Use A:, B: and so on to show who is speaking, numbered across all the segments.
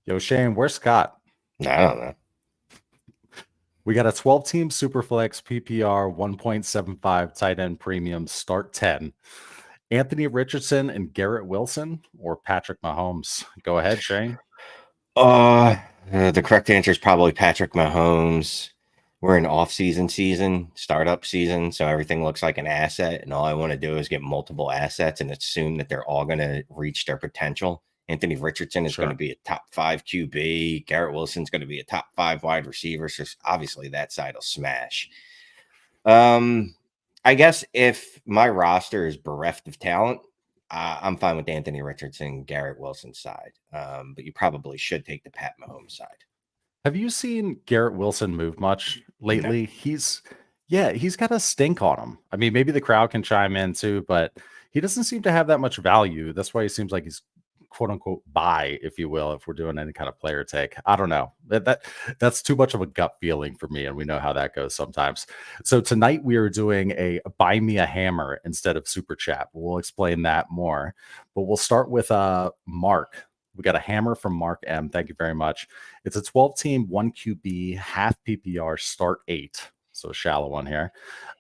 A: Yo, Shane, where's Scott?
B: I don't know.
A: We got a 12-team Superflex PPR 1.75 tight end premium start 10. Anthony Richardson and Garrett Wilson or Patrick Mahomes? Go ahead, Shane.
B: The correct answer is probably Patrick Mahomes. We're in off-season, startup season, so everything looks like an asset, and all I want to do is get multiple assets and assume that they're all going to reach their potential. Anthony Richardson is going to be a top 5 QB. Garrett Wilson's going to be a top 5 wide receiver, so obviously that side will smash. I guess if my roster is bereft of talent, I'm fine with Anthony Richardson, Garrett Wilson's side, but you probably should take the Pat Mahomes side.
A: Have you seen Garrett Wilson move much lately? No. He's got a stink on him. I mean, maybe the crowd can chime in too, but he doesn't seem to have that much value. That's why he seems like he's quote unquote buy, if you will, if we're doing any kind of player take. I don't know. That's too much of a gut feeling for me, and we know how that goes sometimes. So tonight we are doing a buy me a hammer instead of super chat. We'll explain that more, but we'll start with Mark. We got a hammer from Mark M. Thank you very much. It's a 12-team, 1 QB, half PPR, start 8. So a shallow one here.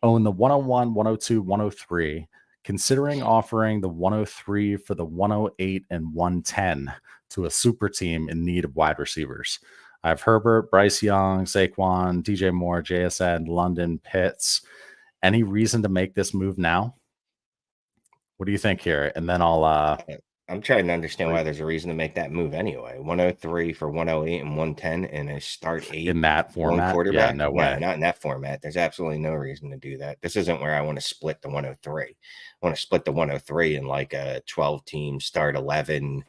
A: Own the 101, 102, 103. Considering offering the 103 for the 108 and 110 to a super team in need of wide receivers. I have Herbert, Bryce Young, Saquon, DJ Moore, JSN, London, Pitts. Any reason to make this move now? What do you think here? And then
B: I'm trying to understand why there's a reason to make that move anyway. 103 for 108 and 110 and a start 8
A: in that format.
B: Quarterback?
A: Yeah, no way.
B: Not in that format. There's absolutely no reason to do that. This isn't where I want to split the 103. I want to split the 103 in like a 12-team start 11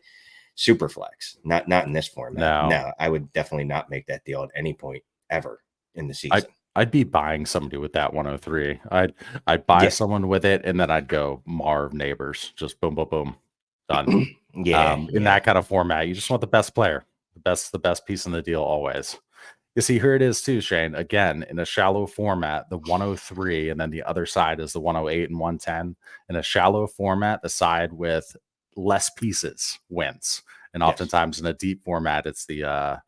B: super flex. Not in this format. No, I would definitely not make that deal at any point ever in the season.
A: I'd be buying somebody with that 103. I'd buy someone with it, and then I'd go Marv Neighbors. Just boom, boom, boom. Done. In that kind of format, you just want the best player, the best piece in the deal always. You see, here it is too, Shane. Again, in a shallow format, the 103, and then the other side is the 108 and 110. In a shallow format, the side with less pieces wins, and oftentimes in a deep format, it's the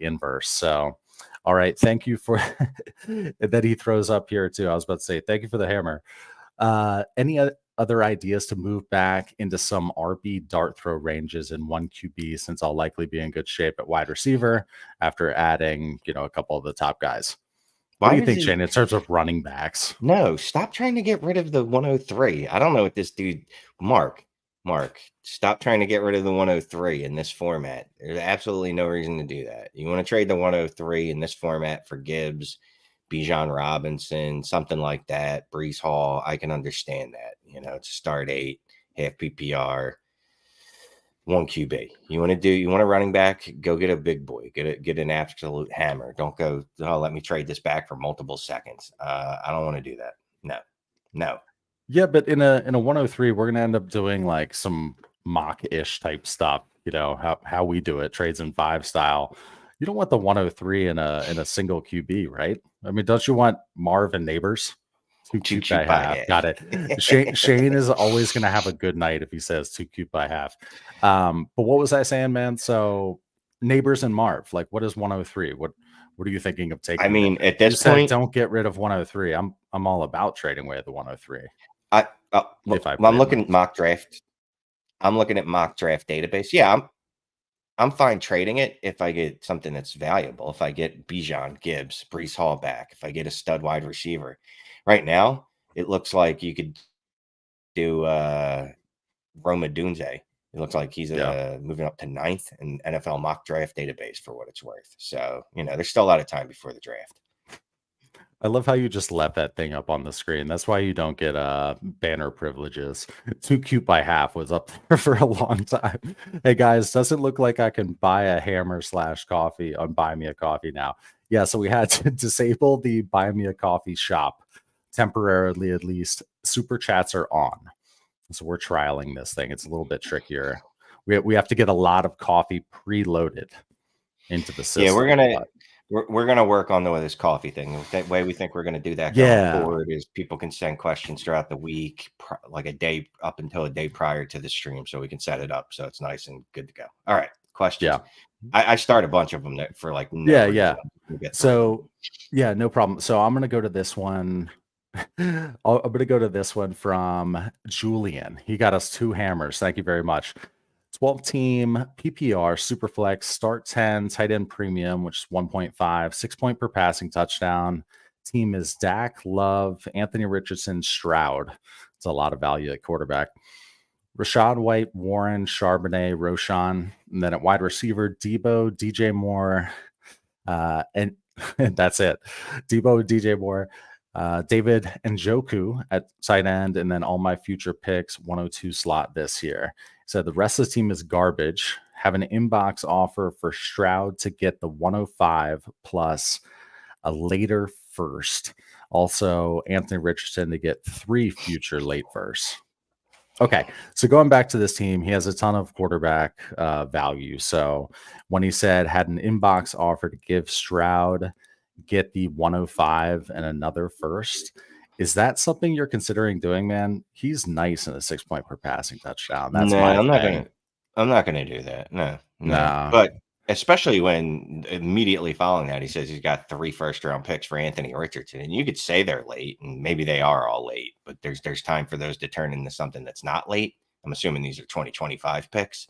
A: inverse. So, all right, thank you for. And then he throws up here too. I was about to say, thank you for the hammer. Any other ideas to move back into some RB dart throw ranges in 1 QB, since I'll likely be in good shape at wide receiver after adding, a couple of the top guys? What do you think, Shane, in terms of running backs?
B: No, stop trying to get rid of the 103. I don't know what this dude, Mark, stop trying to get rid of the 103 in this format. There's absolutely no reason to do that. You want to trade the 103 in this format for Gibbs, Bijan Robinson, something like that, Breece Hall, I can understand that. It's start 8, half PPR, 1 QB. You want a running back, go get a big boy, get an absolute hammer. Don't go, let me trade this back for multiple seconds. I don't want to do that. No.
A: Yeah, but in a 103, we're gonna end up doing like some mock-ish type stuff, how we do it, trades in 5 style. You don't want the 103 in a single QB, right? I mean, don't you want Marv and Neighbors? Too cute by half. Got it. Shane is always going to have a good night if he says too cute by half. But what was I saying, man? So Neighbors and Marv, like, what is 103? What are you thinking of taking?
B: I mean, at this point,
A: don't get rid of 103. I'm all about trading away at the 103.
B: I'm looking at mock draft. I'm looking at mock draft database. Yeah, I'm fine trading it if I get something that's valuable. If I get Bijan, Gibbs, Breece Hall back, if I get a stud wide receiver. Right now, it looks like you could do Roma Dunze. It looks like he's moving up to 9th in NFL mock draft database for what it's worth. So, there's still a lot of time before the draft.
A: I love how you just left that thing up on the screen. That's why you don't get banner privileges. Too cute by half was up there for a long time. Hey guys, doesn't look like I can buy a hammer / coffee on Buy Me a Coffee now. Yeah, so we had to disable the Buy Me a Coffee shop temporarily, at least. Super chats are on. So we're trialing this thing. It's a little bit trickier. We have to get a lot of coffee preloaded into the system.
B: Yeah, we're gonna work on this coffee thing. The way we think we're gonna do that going forward is people can send questions throughout the week, like a day up until a day prior to the stream, so we can set it up so it's nice and good to go. All right, questions.
A: Yeah.
B: I start a bunch of them for like no
A: Yeah,
B: reason.
A: yeah.
B: We'll get through
A: So, yeah, no problem. So I'm gonna go to this one. I'm gonna go to this one from Julian. He got us 2 hammers. Thank you very much. 12 team PPR Superflex start 10 tight end premium, which is 1.5, 6 point per passing touchdown. Team is Dak, Love, Anthony Richardson, Stroud. It's a lot of value at quarterback. Rashad White, Warren, Charbonnet, Roshan, and then at wide receiver, Debo, DJ Moore, and that's it. Debo, DJ Moore, David Njoku at tight end, and then all my future picks, 102 slot this year. So the rest of the team is garbage. Have an inbox offer for Stroud to get the 105 plus a later first. Also, Anthony Richardson to get 3 future late firsts. Okay, so going back to this team, he has a ton of quarterback value. So when he said had an inbox offer to give Stroud get the 105 and another first, is that something you're considering doing, man? He's nice in a 6 point per passing touchdown. That's
B: No,
A: my
B: I'm not
A: thing.
B: gonna do that. No.
A: Nah.
B: But especially when immediately following that, he says he's got 3 first-round picks for Anthony Richardson, and you could say they're late, and maybe they are all late, but there's time for those to turn into something that's not late. I'm assuming these are 2025 picks.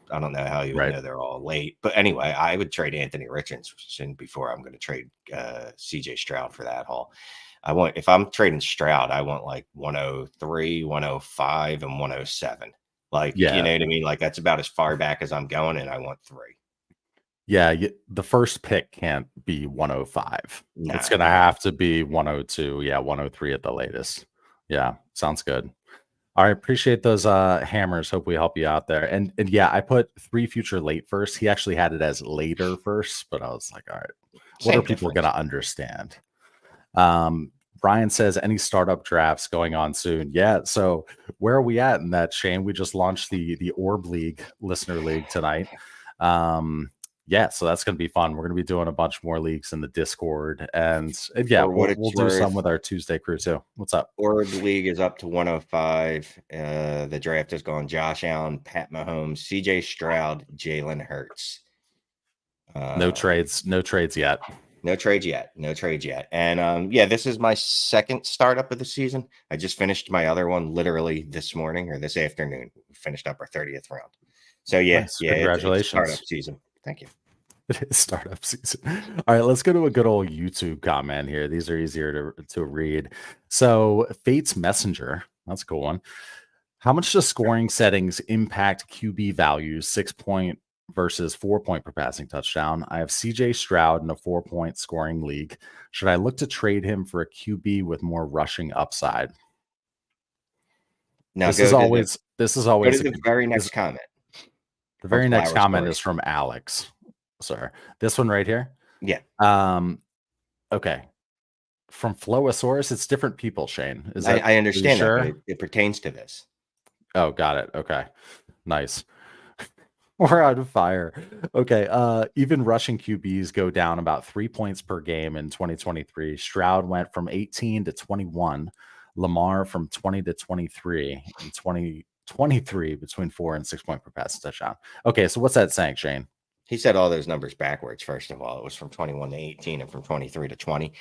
B: I don't know how you would know they're all late, but anyway, I would trade Anthony Richardson before I'm going to trade CJ Stroud for that haul. If I'm trading Stroud, I want like 103, 105, and 107. Like, you know what I mean? Like that's about as far back as I'm going, and I want 3.
A: Yeah, the first pick can't be 105. It's going to have to be 102. Yeah, 103 at the latest. Yeah, sounds good. All right, appreciate those hammers. Hope we help you out there. And yeah, I put 3 future late first. He actually had it as later first, but I was like, all right, what are people going to understand? Brian says any startup drafts going on soon. Yeah. So where are we at in that, Shane? We just launched the Orb Listener League tonight. Yeah, so that's going to be fun. We're going to be doing a bunch more leagues in the Discord, and yeah, we'll do some with our Tuesday crew too. What's up?
B: Orb League is up to 105. The draft has gone Josh Allen, Pat Mahomes, CJ Stroud, Jalen Hurts.
A: No trades yet.
B: No trades yet. And yeah, this is my second startup of the season. I just finished my other one literally this morning or this afternoon. We finished up our 30th round. So yeah,
A: nice.
B: Yeah,
A: congratulations.
B: it's startup season. Thank you.
A: It is startup season. All right, let's go to a good old YouTube comment here. These are easier to read. So Fate's Messenger, that's a cool one. How much does scoring settings impact QB values? 6 point versus 4 point per passing touchdown. I have CJ Stroud in a 4 point scoring league. Should I look to trade him for a QB with more rushing upside?
B: Now
A: this is always
B: the very next comment.
A: The very next comment is from Alex. Sorry, this one right here.
B: Yeah.
A: Okay. From Flowosaurus, it's different people, Shane. Is that
B: I understand
A: sure?
B: that, but it pertains to this.
A: Oh, got it. Okay. Nice. We're on fire. Okay. Even rushing QBs go down about 3 points per game in 2023. Stroud went from 18 to 21. Lamar from 20 to 23 in 2023 between 4 and 6 point per pass touchdown. Okay, so what's that saying, Shane?
B: He said all those numbers backwards. First of all, it was from 21 to 18 and from 23 to 20.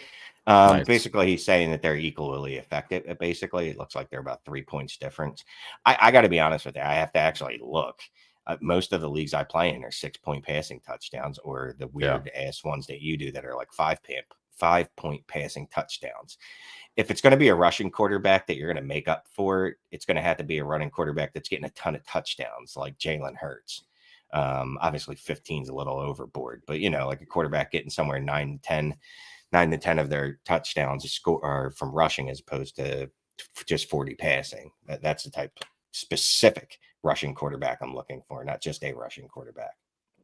A: Nice.
B: Basically, he's saying that they're equally effective. Basically, it looks like they're about 3 points difference. I got to be honest with you. I have to actually look. Most of the leagues I play in are 6 point passing touchdowns, or the weird ass ones that you do that are like 5 point passing touchdowns. If it's going to be a rushing quarterback that you're going to make up for, it's going to have to be a running quarterback that's getting a ton of touchdowns, like Jalen Hurts. Obviously 15 is a little overboard, but like a quarterback getting somewhere 9 to 10 of their touchdowns are from rushing as opposed to just 40 passing. That's the type of specific rushing quarterback I'm looking for, not just a rushing quarterback.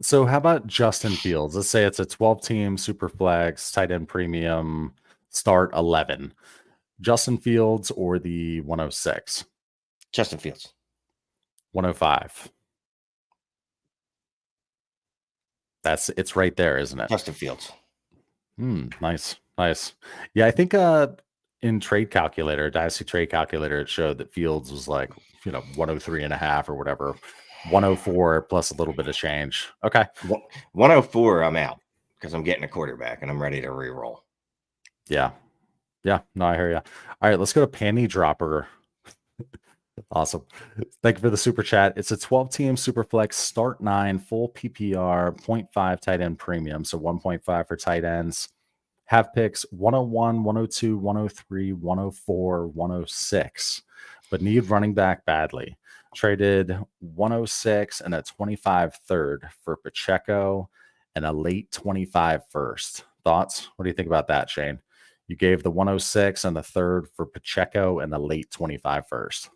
A: So how about Justin Fields? Let's say it's a 12-team super flex, tight end premium, start 11. Justin Fields or the 106?
B: Justin Fields.
A: 105. It's right there, isn't it?
B: Justin Fields.
A: Nice. Yeah, I think in Trade Calculator, Dynasty Trade Calculator, it showed that Fields was like 103.5 or whatever. 104 plus a little bit of change. Okay.
B: 104, I'm out because I'm getting a quarterback and I'm ready to re-roll.
A: Yeah. Yeah. No, I hear you. All right, let's go to Panty Dropper. Awesome. Thank you for the super chat. It's a 12-team super flex start 9 full PPR 0.5 tight end premium. So 1.5 for tight ends. Have picks 101, 102, 103, 104, 106, but need running back badly. Traded 106 and a 25 third for Pacheco and a late 25 first. Thoughts? What do you think about that, Shane? You gave the 106 and a third for Pacheco and a late 25 first.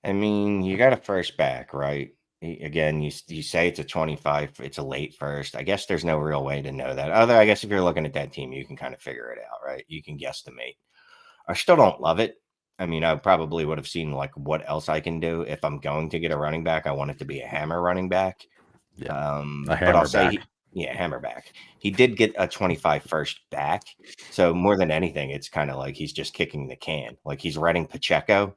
B: I mean, you got a first back, right? Again, you say it's a 25, it's a late first. I guess there's no real way to know that. Other, I guess if you're looking at that team, you can kind of figure it out, right? You can guesstimate. I still don't love it. I mean, I probably would have seen like what else I can do. If I'm going to get a running back, I want it to be a hammer running back.
A: Yeah, a
B: But I'll
A: hammer
B: say,
A: back.
B: hammer back. He did get a 25 first back. So more than anything, it's kind of like he's just kicking the can. Like he's running Pacheco.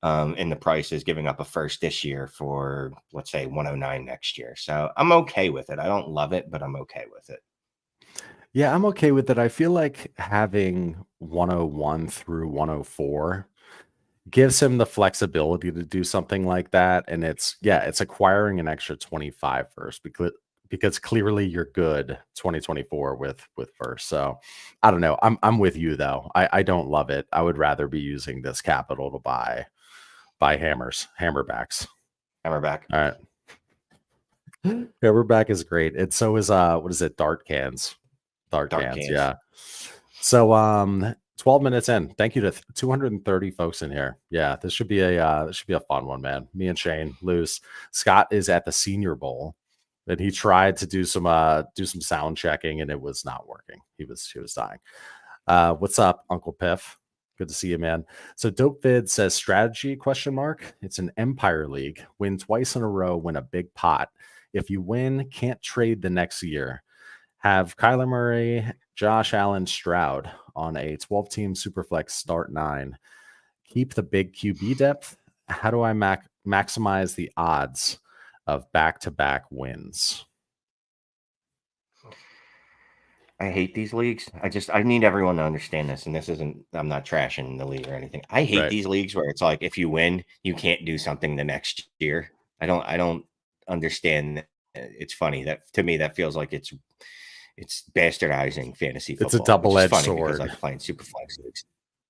B: And the price is giving up a first this year for, let's say, 109 next year. So I'm okay with it. I don't love it, but I'm okay with it.
A: Yeah, I'm okay with it. I feel like having 101 through 104 gives him the flexibility to do something like that. And it's acquiring an extra 25 first because clearly you're good 2024 with first. So I don't know. I'm with you though. I don't love it. I would rather be using this capital to buy hammerbacks.
B: Hammerback.
A: All right. Hammerback is great. And so is what is it? Dart cans. Dart cans, yeah. So 12 minutes in. Thank you to 230 folks in here. Yeah, this should be a fun one, man. Me and Shane lose. Scott is at the Senior Bowl, and he tried to do some sound checking, and it was not working. He was dying. What's up, Uncle Piff? Good to see you, man. So Dope Vid says strategy ? It's an Empire League. Win twice in a row, win a big pot. If you win, can't trade the next year. Have Kyler Murray, Josh Allen, Stroud on a 12-team Superflex start 9. Keep the big QB depth. How do I maximize the odds of back-to-back wins?
B: I hate these leagues. I need everyone to understand this. And this isn't, I'm not trashing the league or anything. I hate these leagues where it's like, if you win, you can't do something the next year. I don't understand. It's funny that to me, that feels like it's bastardizing fantasy football.
A: It's a double-edged
B: sword because I'm playing super flex leagues.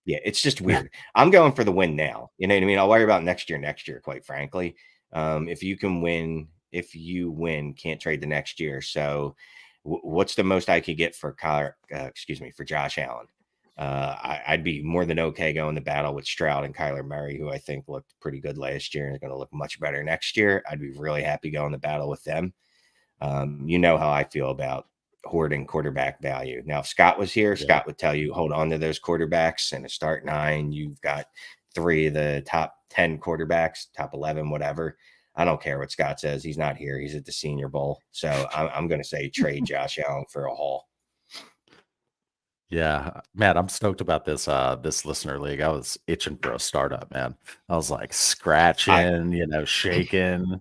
B: Yeah, it's just weird. I'm going for the win now. You know what I mean? I'll worry about next year, quite frankly. If you win, can't trade the next year. So what's the most I could get for for Josh Allen? I'd be more than okay going to battle with Stroud and Kyler Murray, who I think looked pretty good last year and is going to look much better next year. I'd be really happy going to battle with them. You know how I feel about hoarding quarterback value. Now, if Scott was here, Scott would tell you, hold on to those quarterbacks and a start 9. You've got 3 of the top 10 quarterbacks, top 11, whatever. I don't care what Scott says. He's not here. He's at the Senior Bowl. So I'm going to say trade Josh Allen for a haul.
A: Yeah, man, I'm stoked about this listener league. I was itching for a startup, man. I was like scratching, shaking.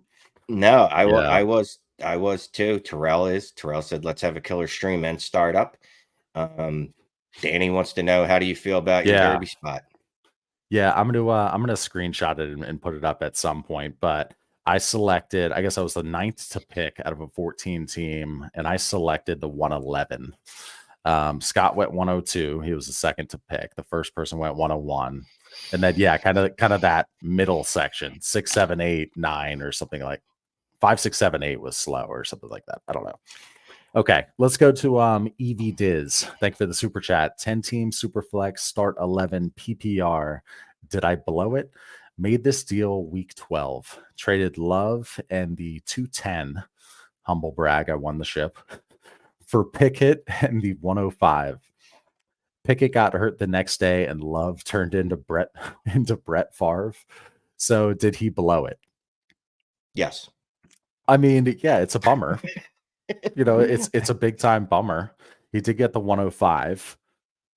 B: No, I was too. Terrell said, let's have a killer stream and startup. Danny wants to know, how do you feel about your derby spot?
A: Yeah, I'm gonna screenshot it and put it up at some point. But I selected, I guess I was the 9th to pick out of a 14 team, and I selected the 111. Scott went 102. He was the second to pick. The first person went 101. And then kind of that middle section, 6, 7, 8, 9, or something like 5, 6, 7, 8 was slow or something like that. I don't know. Okay, let's go to EV Diz. Thank you for the super chat. 10-team Superflex, start 11 PPR. Did I blow it? Made this deal week 12. Traded Love and the 210. Humble brag, I won the ship. For Pickett and the 105. Pickett got hurt the next day, and Love turned into Brett Favre. So did he blow it?
B: Yes.
A: I mean, yeah, it's a bummer. It's a big time bummer. He did get the 105.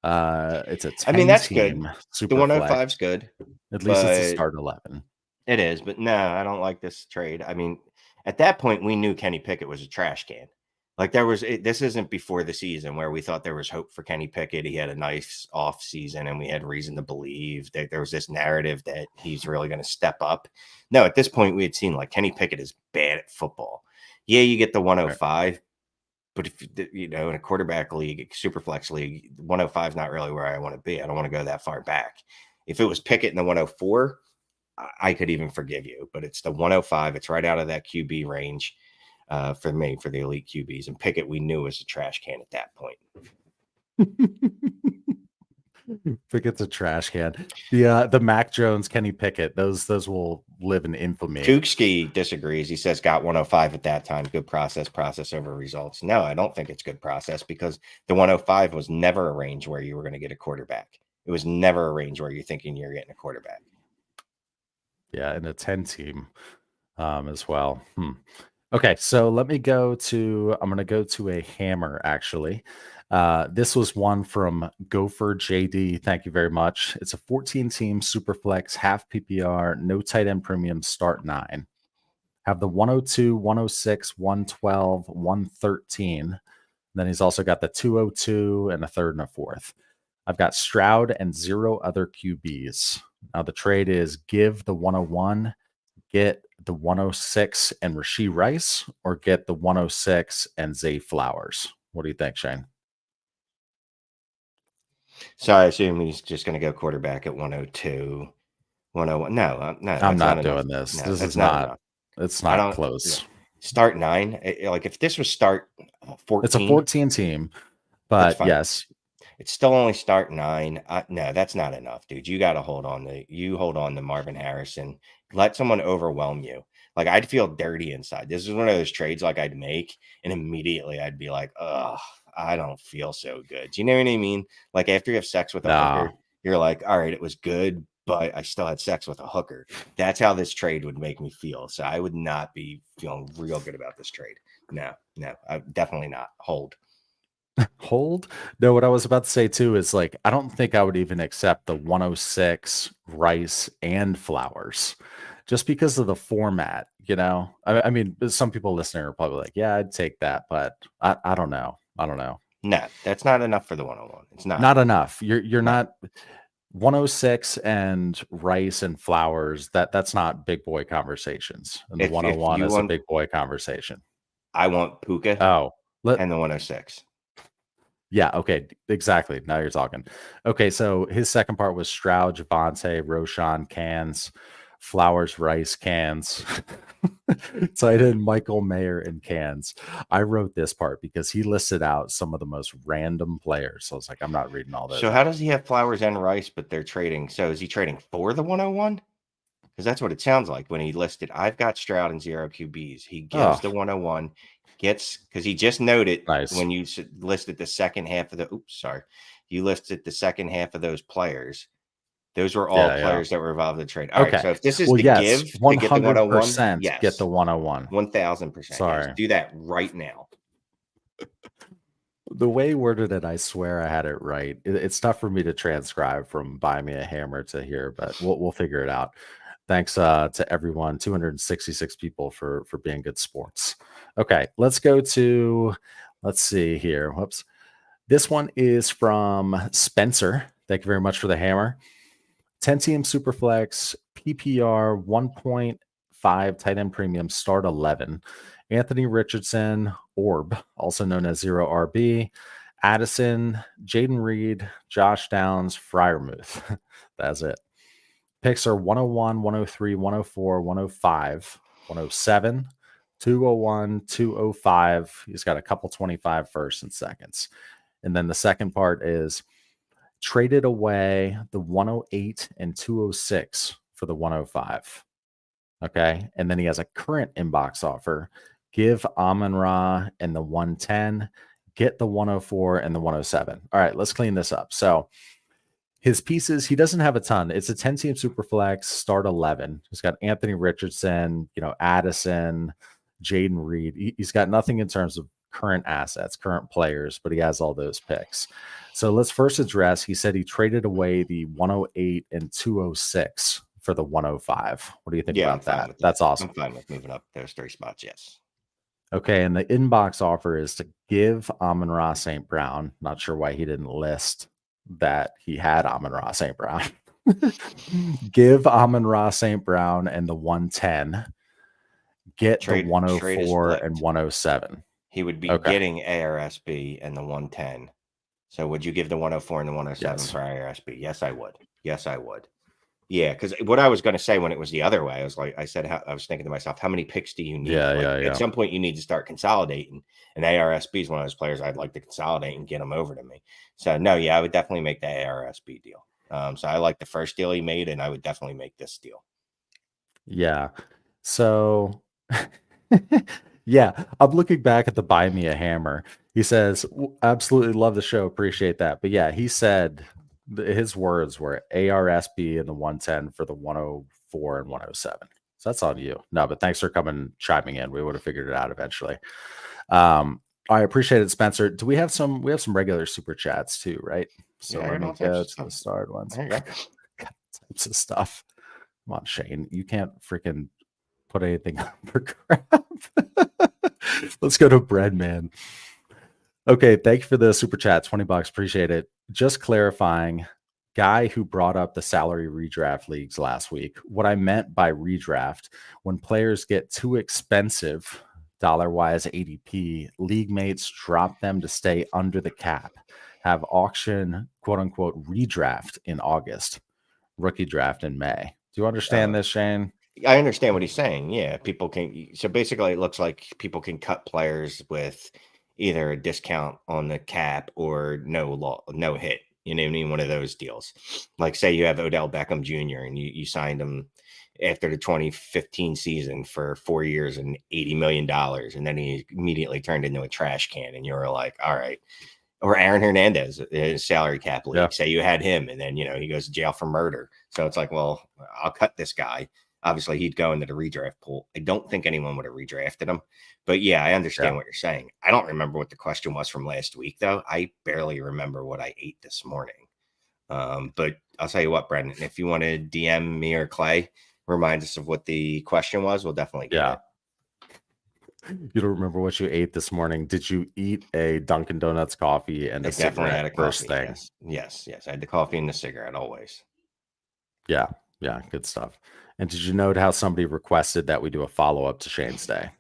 A: It's a 10
B: that's
A: team
B: good.
A: super
B: The 105's good.
A: At least it's a start 11.
B: It is, but no, I don't like this trade. I mean, At that point, we knew Kenny Pickett was a trash can. Like this isn't before the season where we thought there was hope for Kenny Pickett. He had a nice off season and we had reason to believe that there was this narrative that he's really going to step up. No, at this point we had seen like Kenny Pickett is bad at football. Yeah, you get the 105, but if in a quarterback league, super flex league, 105 is not really where I want to be. I don't want to go that far back. If it was Pickett in the 104, I could even forgive you, but it's the 105. It's right out of that QB range. For me, for the elite QBs, and Pickett, we knew was a trash can at that point.
A: Pickett's a trash can. The Mac Jones, Kenny Pickett, those will live in infamy.
B: Kookski disagrees. He says got 105 at that time. Good process over results. No, I don't think it's good process because the 105 was never a range where you were going to get a quarterback. It was never a range where you're thinking you're getting a quarterback.
A: Yeah, and a 10 team as well. Okay, so I'm going to go to a hammer, actually. This was one from Gopher JD. Thank you very much. It's a 14-team Superflex, half PPR, no tight end premium, start 9. Have the 102, 106, 112, 113. Then he's also got the 202 and a third and a fourth. I've got Stroud and 0 other QBs. Now the trade is give the 101, get the 106 and Rashee Rice, or get the 106 and Zay Flowers. What do you think, Shane?
B: So I assume he's just going to go quarterback at 102, 101. No,
A: I'm not doing this. No, this is not enough. It's not close.
B: Start 9. Like if this was start 14,
A: it's a 14 team, but yes,
B: it's still only start 9. No, that's not enough, dude. You got to hold on to Marvin Harrison. Let someone overwhelm you. Like I'd feel dirty inside. This is one of those trades like I'd make, and immediately I'd be like, "Ugh, I don't feel so good." Do you know what I mean? Like after you have sex with a hooker, you're like, "All right, it was good, but I still had sex with a hooker." That's how this trade would make me feel. So I would not be feeling real good about this trade. No, definitely not. Hold.
A: No, what I was about to say too is like I don't think I would even accept the 106 Rice and Flowers just because of the format. I mean, some people listening are probably like, yeah, I'd take that, but I don't know.
B: No, that's not enough for the 101. It's
A: not enough. You're not 106 and Rice and Flowers. That's not big boy conversations. And the 101 is a big boy conversation.
B: I want Puka. And the 106.
A: Yeah, okay, exactly. Now you're talking. Okay, so his second part was Stroud, Javonte, Roshan, cans, Flowers, Rice, cans, tight end Michael Mayer, and cans. I wrote this part because he listed out some of the most random players. So I was like, I'm not reading all those.
B: So how does he have Flowers and Rice, but they're trading? So is he trading for the 101? Because that's what it sounds like when he listed, I've got Stroud and 0 QBs. He gives the 101. Because he just noted when you listed the second half of you listed the second half of those players. Those were all players that were involved in the trade. All right, so if this is give
A: 100%
B: to get the 101,
A: get the 101.
B: 1,000%.
A: Sorry.
B: Yes, do that right now.
A: The way he worded it, I swear I had it right. It's tough for me to transcribe from Buy Me a Hammer to here, but we'll figure it out. Thanks to everyone, 266 people for being good sports. Okay, let's see here. Whoops. This one is from Spencer. Thank you very much for the hammer. 10-team Superflex, PPR, 1.5 tight end premium, start 11. Anthony Richardson, Orb, also known as 0 RB. Addison, Jaden Reed, Josh Downs, Freiermuth. That's it. Picks are 101, 103, 104, 105, 107, 201, 205. He's got a couple 25 firsts and seconds. And then the second part is traded away the 108 and 206 for the 105. Okay. And then he has a current inbox offer. Give Amon-Ra and the 110, get the 104 and the 107. All right, let's clean this up. So his pieces, he doesn't have a ton. It's a 10-team Superflex, start 11. He's got Anthony Richardson, Addison, Jaden Reed. He's got nothing in terms of current assets, current players, but he has all those picks. So let's first address, he said he traded away the 108 and 206 for the 105. What do you think
B: Yeah, I'm
A: about
B: fine
A: that?
B: with that.
A: That's awesome.
B: I'm fine with moving up those 3 spots. Yes.
A: Okay, and the inbox offer is to give Amon-Ra St. Brown. Not sure why he didn't list that he had Amon-Ra St. Brown. Give Amon-Ra St. Brown and the 110. Get the
B: Trade is
A: 104 and
B: flipped.
A: 107.
B: He would be
A: Okay.
B: getting ARSB and the 110. So would you give the 104 and the 107
A: Yes.
B: for ARSB? Yes, I would. Yes, I would. Yeah, because what I was going to say when it was the other way, I was thinking to myself, how many picks do you need?
A: Yeah.
B: At some point, you need to start consolidating. And ARSB is one of those players I'd like to consolidate and get him over to me. So no, yeah, I would definitely make the ARSB deal. So I like the first deal he made, and I would definitely make this deal.
A: Yeah. So, yeah, I'm looking back at the Buy Me a Hammer. He says, absolutely love the show. Appreciate that. But yeah, he said his words were ARSB and the 110 for the 104 and 107. So that's on you. No, but thanks for chiming in. We would have figured it out eventually. I appreciate it, Spencer. Do we have some regular super chats too, right? So
B: Yeah,
A: let me
B: all types
A: go
B: of
A: to
B: stuff.
A: the starred ones.
B: There you go.
A: Types of stuff. Come on, Shane. You can't freaking put anything up for crap. Let's go to Breadman. Okay, thank you for the super chat. $20. Appreciate it. Just clarifying, guy who brought up the salary redraft leagues last week. What I meant by redraft, when players get too expensive, dollar-wise ADP, league mates drop them to stay under the cap. Have auction, quote unquote, redraft in August, rookie draft in May. Do you understand this, Shane?
B: I understand what he's saying. Yeah, people can. So basically, it looks like people can cut players with either a discount on the cap or no hit. You know what I mean? One of those deals. Like, say you have Odell Beckham Jr. and you signed him after the 2015 season for 4 years and $80 million, and then he immediately turned into a trash can, and you were like, all right. Or Aaron Hernandez, salary cap league.
A: Yeah.
B: Say you had him, and then he goes to jail for murder. So it's like, well, I'll cut this guy. Obviously, he'd go into the redraft pool. I don't think anyone would have redrafted him. But yeah, I understand what you're saying. I don't remember what the question was from last week, though. I barely remember what I ate this morning. But I'll tell you what, Brendan, if you want to DM me or Clay, remind us of what the question was, we'll definitely get it.
A: You don't remember what you ate this morning? Did you eat a Dunkin' Donuts coffee and
B: I
A: a
B: definitely
A: cigarette
B: had a
A: first
B: coffee.
A: thing?
B: Yes. I had the coffee and the cigarette always.
A: Yeah, good stuff. And did you note how somebody requested that we do a follow-up to Shane's Day?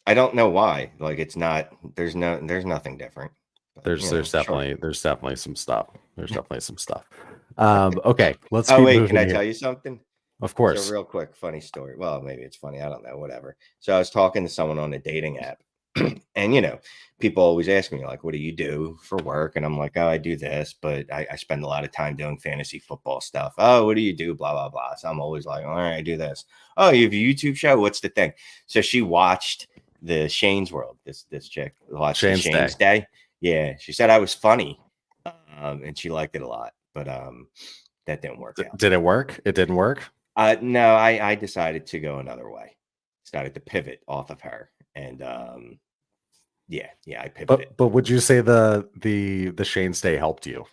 B: I don't know why. Like, it's not. There's nothing different. But,
A: There's definitely some stuff. Okay, let's
B: Oh
A: keep
B: wait,
A: moving
B: can I
A: here.
B: tell you something?
A: Of
B: So
A: course.
B: real quick, funny story. Well, maybe it's funny. I don't know. Whatever. So I was talking to someone on a dating app, and people always ask me like, "What do you do for work?" And I'm like, "Oh, I do this, but I spend a lot of time doing fantasy football stuff." "Oh, what do you do?" Blah blah blah. So I'm always like, "All right, I do this." "Oh, you have a YouTube show? What's the thing?" So she watched the Shane's World. This chick watched
A: Shane's
B: the Shane's Day. Yeah, she said I was funny, and she liked it a lot. But that didn't work out.
A: Did it work? It didn't work?
B: No, I decided to go another way. Started to pivot off of her, and yeah, I pivoted.
A: But would you say the Shane's Day helped you?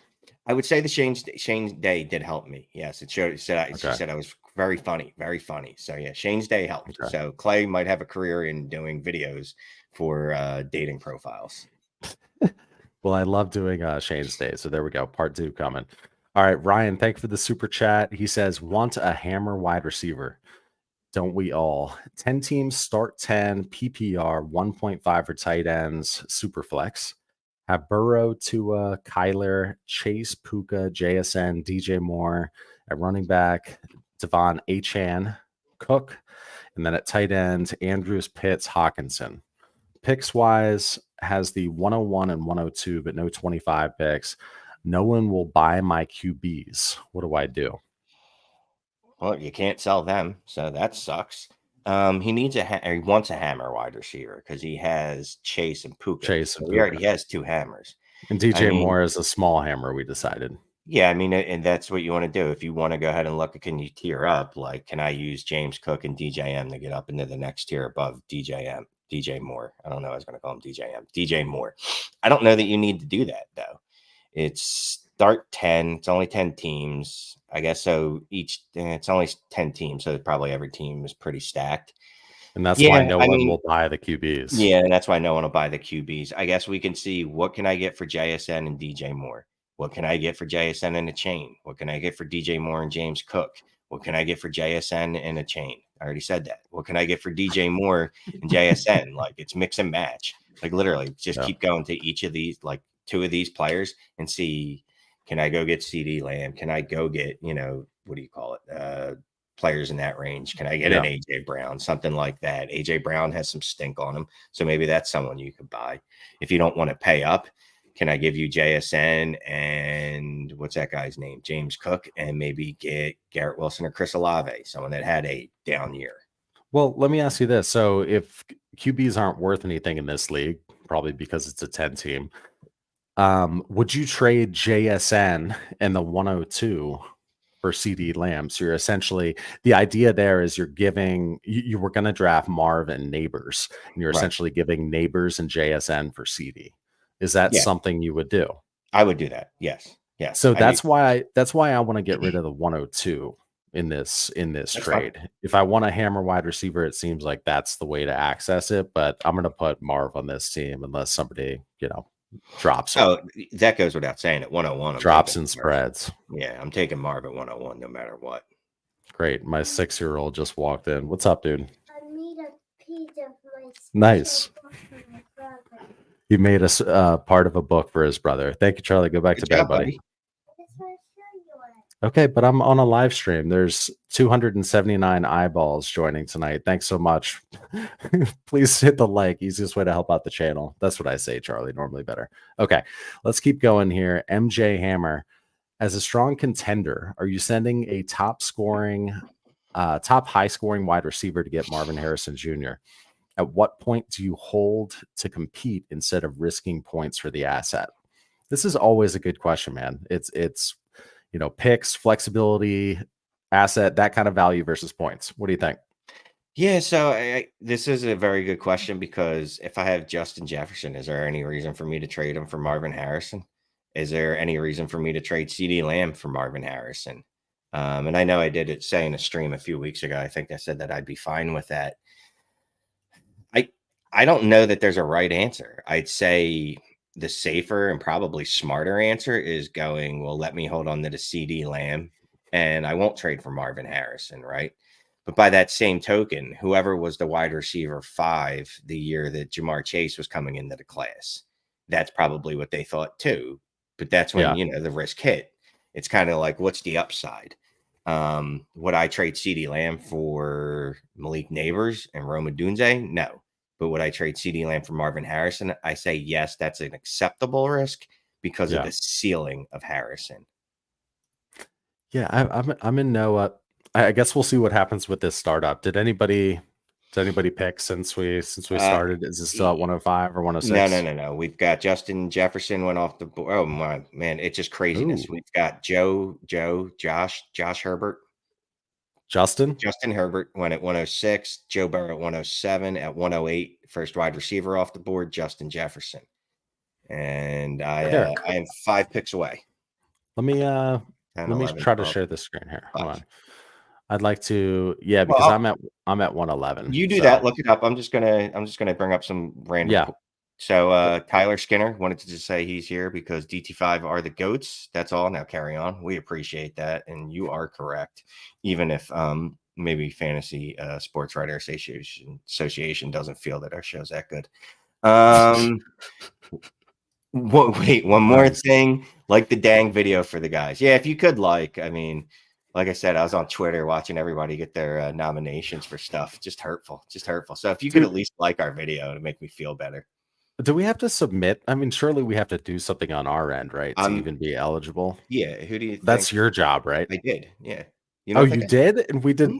B: I would say the Shane's Day did help me. Yes, it showed. She said I was very funny, very funny. So yeah, Shane's Day helped.
A: Okay.
B: So Clay might have a career in doing videos for dating profiles.
A: Well, I love doing Shane's Day. So there we go. Part 2 coming. All right, Ryan, thank you for the super chat. He says, want a hammer wide receiver. Don't we all? 10 teams, start 10, PPR, 1.5 for tight ends, super flex. Have Burrow, Tua, Kyler, Chase, Puka, JSN, DJ Moore. At running back, Devon, Achane, Cook. And then at tight end, Andrews, Pitts, Hawkinson. Picks wise, has the 101 and 102, but no 25 picks. No one will buy my QBs. What do I do?
B: Well, you can't sell them, so that sucks. He needs he wants a hammer wide receiver because he has Chase and Puka. So he already has 2 hammers.
A: And DJ Moore is a small hammer, we decided.
B: Yeah, I mean, and that's what you want to do. If you want to go ahead and look at, can you tier up? Like, can I use James Cook and DJM to get up into the next tier above DJ Moore? I don't know. I was going to call him DJ Moore. I don't know that you need to do that, though. It's start 10. It's only 10 teams, I guess. So it's only 10 teams, so probably every team is pretty stacked.
A: And that's why
B: Yeah,
A: no
B: I
A: one
B: mean,
A: will buy the QBs.
B: yeah, and that's why no one will buy the QBs. I guess we can see what can I get for JSN and DJ Moore? What can I get for JSN and Achane? What can I get for DJ Moore and James Cook? What can I get for JSN and Achane? I already said that. What can I get for DJ Moore and JSN? Like, it's mix and match. Like, literally, just keep going to each of these, like 2 of these players, and see, can I go get CD Lamb? Can I go get, what do you call it? Players in that range. Can I get an AJ Brown? Something like that. AJ Brown has some stink on him, so maybe that's someone you could buy. If you don't want to pay up, can I give you JSN and what's that guy's name? James Cook, and maybe get Garrett Wilson or Chris Olave, someone that had a down year.
A: Well, let me ask you this. So if QBs aren't worth anything in this league, probably because it's a 10 team, would you trade JSN and the 102 for CD Lamb? So you're essentially, the idea there is you're giving, you were going to draft Marvin Neighbors, and you're essentially giving Neighbors and JSN for CD. Is that something you would do?
B: I would do that. Yes. Yes.
A: So that's why I want to get rid of the 102 in this trade.
B: Fine.
A: If I want a hammer wide receiver, it seems like that's the way to access it. But I'm going to put Marv on this team unless somebody, drops.
B: Oh, that goes without saying. At 101,
A: drops and spreads.
B: Yeah, I'm taking Marv at 101 no matter what.
A: Great. My 6-year-old just walked in. What's up, dude?
C: I made a pizza for my
A: nice.
C: For my brother.
A: He made us part of a book for his brother. Thank you, Charlie. Go back to bed, buddy.
C: I just want to show you it.
A: Okay, but I'm on a live stream. There's 279 eyeballs joining tonight. Thanks so much. Please hit the like. Easiest way to help out the channel. That's what I say, Charlie. Normally better. Okay, let's keep going here. MJ Hammer. As a strong contender, are you sending a top high scoring wide receiver to get Marvin Harrison Jr.? At what point do you hold to compete instead of risking points for the asset? This is always a good question, man. It's picks, flexibility, asset, that kind of value versus points. What do you think?
B: Yeah, so this is a very good question, because if I have Justin Jefferson, is there any reason for me to trade him for Marvin Harrison? Is there any reason for me to trade CD Lamb for Marvin Harrison? And I know I did say in a stream a few weeks ago, I think I said that I'd be fine with that. I don't know that there's a right answer. I'd say the safer and probably smarter answer is going, well, let me hold on to the CD Lamb and I won't trade for Marvin Harrison, right? But by that same token, whoever was the wide receiver 5 the year that Jamar Chase was coming into the class, that's probably what they thought too. But that's when, the risk hit. It's kind of like, what's the upside? Would I trade CD Lamb for Malik Neighbors and Roma Dunze? No. But would I trade CD Lamb for Marvin Harrison? I say yes, that's an acceptable risk because of the ceiling of Harrison.
A: Yeah, I'm in no. I guess we'll see what happens with this startup. Did anybody pick since we started? Is it still at 105 or 106?
B: No. We've got Justin Jefferson went off the board. Oh my man, it's just craziness.
A: Ooh.
B: We've got Josh Herbert.
A: Justin
B: Herbert went at 106, Joe Burrow at 107, at 108, first wide receiver off the board, Justin Jefferson. And I am 5 picks away.
A: Let me 10, let 11, me try 12, to share the screen here. Hold on. I'd like to, because I'm at 111.
B: You do that, look it up. I'm just gonna bring up some random.
A: Yeah.
B: So Tyler Skinner wanted to just say he's here because DT5 are the GOATs. That's all. Now carry on. We appreciate that. And you are correct. Even if maybe Fantasy Sports Writer Association doesn't feel that our show's that good. Wait, one more thing. Like the dang video for the guys. Yeah, if you could like I said, I was on Twitter watching everybody get their nominations for stuff. Just hurtful. So if you could at least like our video to make me feel better.
A: Do we have to submit? I mean, surely we have to do something on our end, right? To even be eligible.
B: Yeah. Who do you think?
A: That's your job, right?
B: I did. Yeah.
A: You did? And we did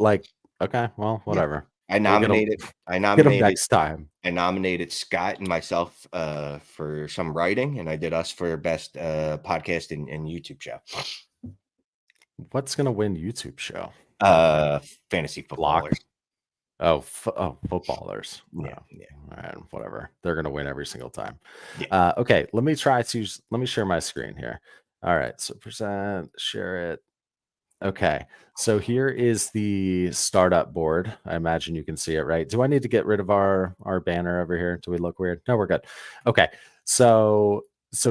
A: okay, well, whatever.
B: Yeah. I nominated
A: get them next time.
B: I nominated Scott and myself for some writing, and I did us for best podcast and YouTube show.
A: What's gonna win YouTube show?
B: Fantasy footballers.
A: Footballers.
B: Yeah.
A: All right, whatever. They're gonna win every single time. Yeah. Okay, let me share my screen here. All right. So percent, share it. Okay. So here is the startup board. I imagine you can see it, right? Do I need to get rid of our banner over here? Do we look weird? No, we're good. Okay. So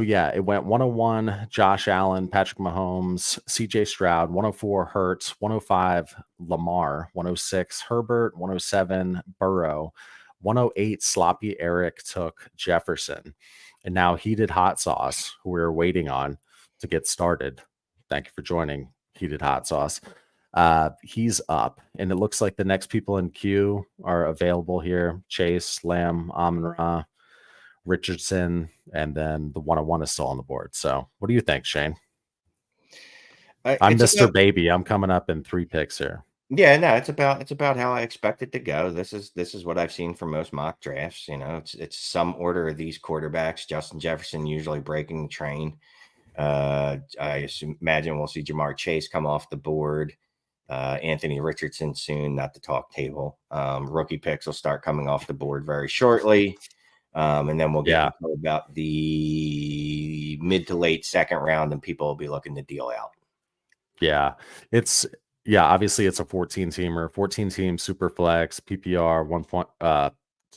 A: yeah, it went 101 Josh Allen, Patrick Mahomes, CJ Stroud, 104 Hurts, 105 Lamar, 106 Herbert, 107 Burrow, 108 Sloppy ARich took Jefferson. And now Heated Hot Sauce, who we're waiting on to get started. Thank you for joining, Heated Hot Sauce. He's up, and it looks like the next people in queue are available here: Chase, Lamb, Amon-Ra, Richardson, and then the 101 is still on the board. So, what do you think, Shane? I'm Mr. Baby. I'm coming up in 3 picks here.
B: Yeah, no, it's about how I expect it to go. This is what I've seen from most mock drafts. You know, it's some order of these quarterbacks. Justin Jefferson usually breaking the train. I imagine we'll see Jamar Chase come off the board. Anthony Richardson soon, not the talk table. Rookie picks will start coming off the board very shortly. And then we'll get into about the mid to late second round, and people will be looking to deal out.
A: Yeah, obviously it's a 14-teamer, 14-team super flex, PPR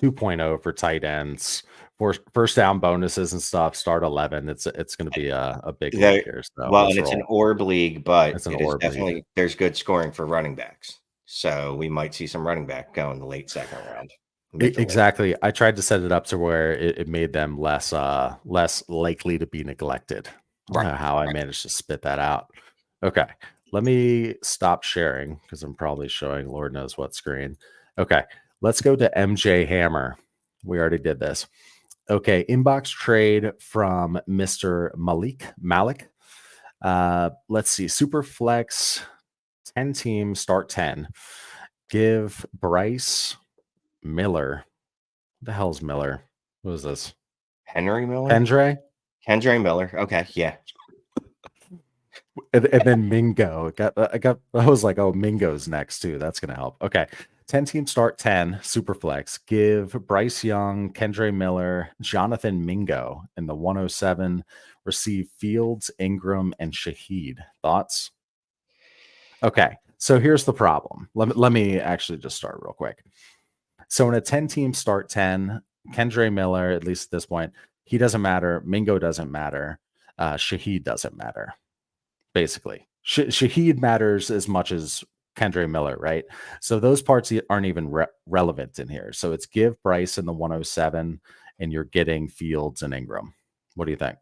A: 2.0 for tight ends, for first down bonuses and stuff. Start 11. It's going to be a big league here. So
B: well, and it's an Orb league, but
A: it's an
B: Orb
A: definitely
B: league. There's good scoring for running backs, so we might see some running back go in the late second round.
A: Exactly. I tried to set it up to where it made them less likely to be neglected.
B: Right.
A: How I managed to spit that out. Okay, let me stop sharing because I'm probably showing Lord knows what screen. Okay, let's go to MJ Hammer. We already did this. Okay, inbox trade from Mr. Malik. Let's see. Super flex, 10 team, start 10. Give Bryce Miller. What the hell's Miller? What is this?
B: Henry Miller?
A: Kendra
B: Miller. Okay, yeah.
A: And then Mingo. I was like, oh, Mingo's next too. That's gonna help. Okay. 10 team start 10, super flex. Give Bryce Young, Kendre Miller, Jonathan Mingo in the 107. Receive Fields, Ingram, and Shaheed. Thoughts? Okay. So here's the problem. Let me actually just start real quick. So in a 10 team start 10, Kendre Miller, at least at this point, he doesn't matter. Mingo doesn't matter. Shaheed doesn't matter. Basically, Shaheed matters as much as Kendre Miller, right? So those parts aren't even relevant in here. So it's give Bryce in the 107, and you're getting Fields and Ingram. What do you think?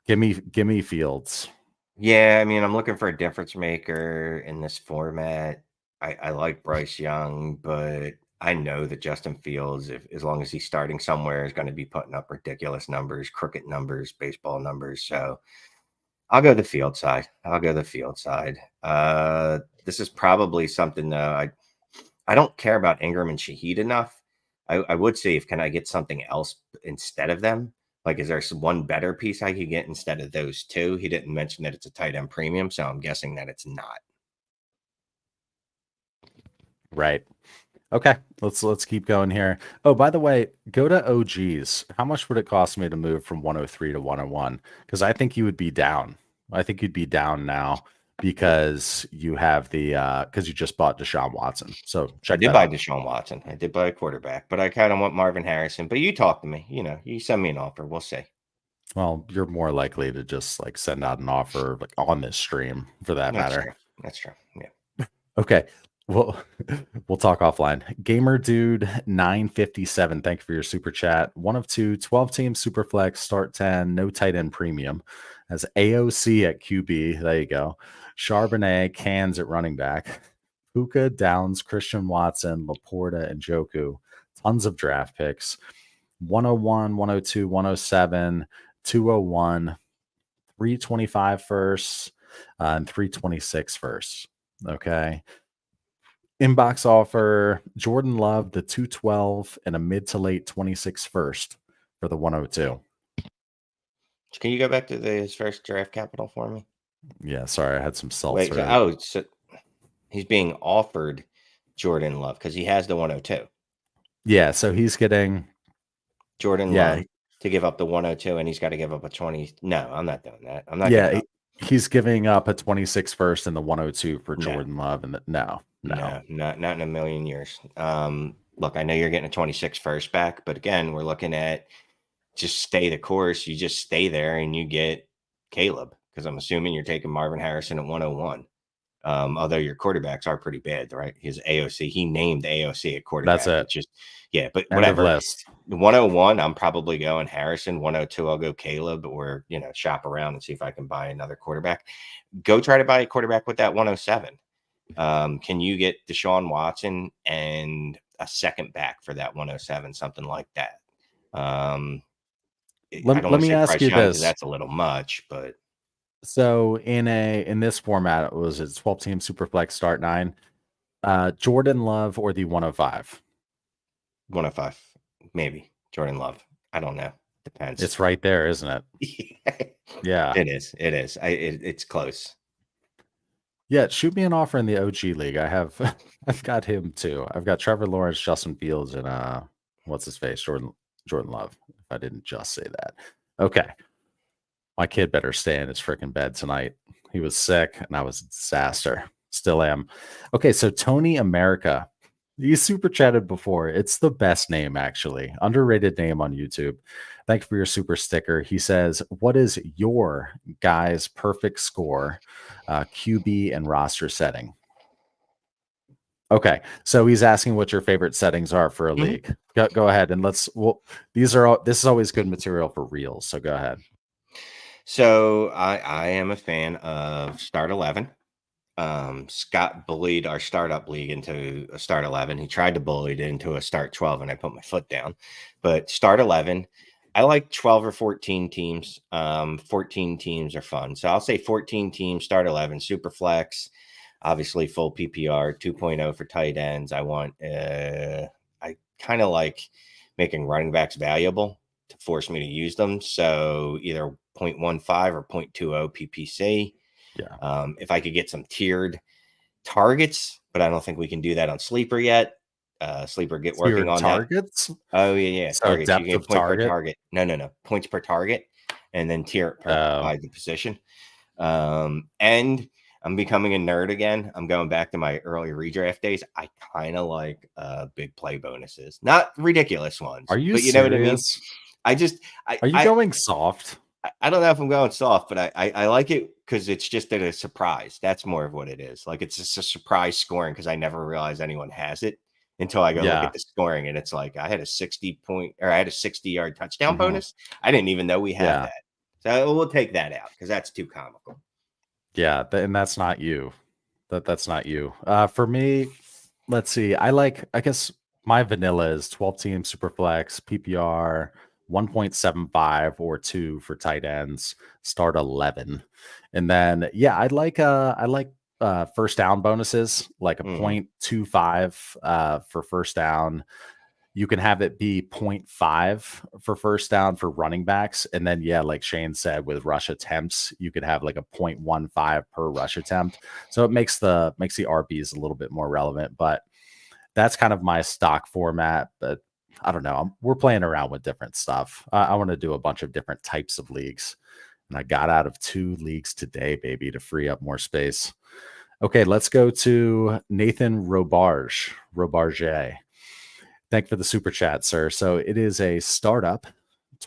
A: Give me Fields.
B: Yeah, I mean, I'm looking for a difference maker in this format. I like Bryce Young, but I know that Justin Fields, as long as he's starting somewhere, is going to be putting up ridiculous numbers, cricket numbers, baseball numbers. So I'll go the field side. This is probably something I don't care about Ingram and Shaheed enough. I would say, can I get something else instead of them? Like, is there one better piece I could get instead of those two? He didn't mention that it's a tight end premium, so I'm guessing that it's not.
A: Right. Okay, let's keep going here. Oh, by the way, go to OGs. How much would it cost me to move from 103 to 101? Because I think you would be down. I think you'd be down now because you have because you just bought Deshaun Watson. So
B: I did buy Deshaun Watson. I did buy a quarterback, but I kind of want Marvin Harrison. But you talk to me. You send me an offer. We'll see.
A: Well, you're more likely to just like send out an offer like on this stream for that matter.
B: That's true. Yeah.
A: Okay. Well, we'll talk offline. Gamer Dude 957. Thank you for your super chat. 1 of 2, 12 team super flex, start 10, no tight end premium. As AOC at QB. There you go. Charbonnet, Cans at running back. Puka, Downs, Christian Watson, Laporta, and Joku. Tons of draft picks. 101, 102, 107, 201, 325 first, and 326 first. Okay. Inbox offer Jordan Love, the 212, and a mid to late 26 first for the 102.
B: Can you go back to his first draft capital for me?
A: Yeah, sorry, I had some seltzer.
B: So he's being offered Jordan Love because he has the 102.
A: Yeah, so he's getting
B: Jordan Love. to give up the 102, and he's got to give up a 20. No, I'm not doing that. I'm not
A: Yeah,
B: giving up.
A: he's giving up a 26 first and the 102 for
B: No.
A: Jordan Love, and no.
B: No, not in a million years. Look, I know you're getting a 26 first back, but again, we're looking at just stay the course. You just stay there and you get Caleb, because I'm assuming you're taking Marvin Harrison at 101. Although your quarterbacks are pretty bad, right? His AOC, he named AOC at quarterback.
A: That's it.
B: It's just, yeah, but
A: End of
B: whatever.
A: list.
B: 101, I'm probably going Harrison. 102, I'll go Caleb, or, shop around and see if I can buy another quarterback. Go try to buy a quarterback with that 107. Can you get Deshaun Watson and a second back for that 107, something like that? I don't
A: Let
B: want to
A: me
B: say
A: ask
B: Bryce
A: you
B: Young because
A: this.
B: that's a little much, but
A: So in this format, it was a 12-team Superflex start 9. Jordan Love or the 105?
B: 105, maybe. Jordan Love. I don't know. Depends.
A: It's right there, isn't it? Yeah.
B: It is. It's close.
A: Yeah, shoot me an offer in the OG league. I've got him too. I've got Trevor Lawrence, Justin Fields, and what's his face? Jordan Love. If I didn't just say that. Okay. My kid better stay in his freaking bed tonight. He was sick and I was a disaster. Still am. Okay, so Tony America. You super chatted before. It's the best name, actually. Underrated name on YouTube. Thanks for your super sticker. He says, what is your guy's perfect score, QB and roster setting? Okay, so he's asking what your favorite settings are for a league. Go ahead and this is always good material for reels. So go ahead.
B: So I am a fan of Start 11. Scott bullied our startup league into a Start 11. He tried to bully it into a Start 12, and I put my foot down. But Start 11, I like 12 or 14 teams. 14 teams are fun. So I'll say 14 teams, Start 11, super flex, obviously full PPR, 2.0 for tight ends. I kind of like making running backs valuable to force me to use them. So either 0.15 or 0.20 PPC.
A: Yeah.
B: If I could get some tiered targets, but I don't think we can do that on Sleeper yet. Sleeper get working on
A: targets?
B: that. Oh yeah.
A: So
B: Targets.
A: depth
B: You get
A: of
B: point
A: target?
B: per target. No. Points per target, and then tier it by the position. And I'm becoming a nerd again. I'm going back to my early redraft days. I kind of like big play bonuses, not ridiculous ones.
A: Are you
B: but you
A: serious?
B: know what I mean?
A: Are you going soft?
B: I don't know if I'm going soft, but I like it because it's just a surprise. That's more of what it is. Like, it's just a surprise scoring because I never realized anyone has it until I go look at the scoring, and it's like I had a 60-yard touchdown bonus. I didn't even know we had that. So we'll take that out because that's too comical.
A: Yeah, and that's not you. That's not you. For me, let's see. I guess my vanilla is 12-team superflex, PPR, 1.75 or 2 for tight ends, start 11. And then I like first down bonuses, like a 0.25 for first down. You can have it be 0.5 for first down for running backs. And then, like Shane said, with rush attempts, you could have like a 0.15 per rush attempt. So it makes the RBs a little bit more relevant, but that's kind of my stock format. But I don't know. We're playing around with different stuff. I want to do a bunch of different types of leagues. And I got out of 2 leagues today, baby, to free up more space. Okay, let's go to Nathan Robarge. Thank you for the super chat, sir. So it is a startup,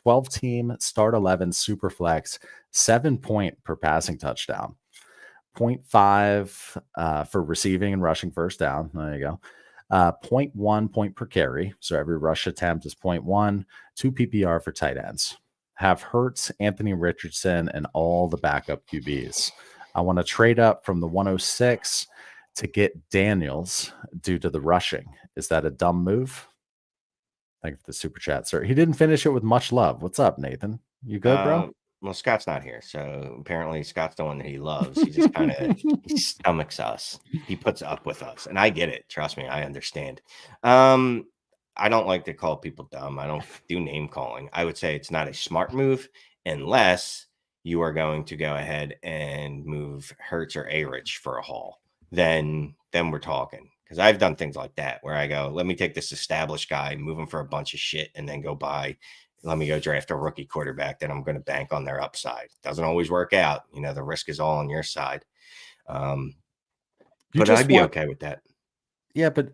A: 12-team, start 11, super flex, 7-point per passing touchdown, 0.5 for receiving and rushing first down. There you go. 0.1 point per carry. So every rush attempt is 0.1, 2 PPR for tight ends. Have Hurts, Anthony Richardson, and all the backup QBs. I want to trade up from the 106 to get Daniels due to the rushing. Is that a dumb move? Thank you for the super chat, sir. He didn't finish it with much love. What's up, Nathan? You good, bro?
B: Well, Scott's not here, so apparently Scott's the one that he loves. He just kind of he stomachs us. He puts up with us, and I get it. Trust me, I understand. I don't like to call people dumb. I don't do name calling. I would say it's not a smart move unless you are going to go ahead and move Hurts or ARich for a haul. Then we're talking. Because I've done things like that where I go, let me take this established guy, move him for a bunch of shit, and then go buy let me go draft a rookie quarterback that I'm going to bank on their upside. Doesn't always work out. The risk is all on your side. But I'd be okay with that.
A: Yeah, but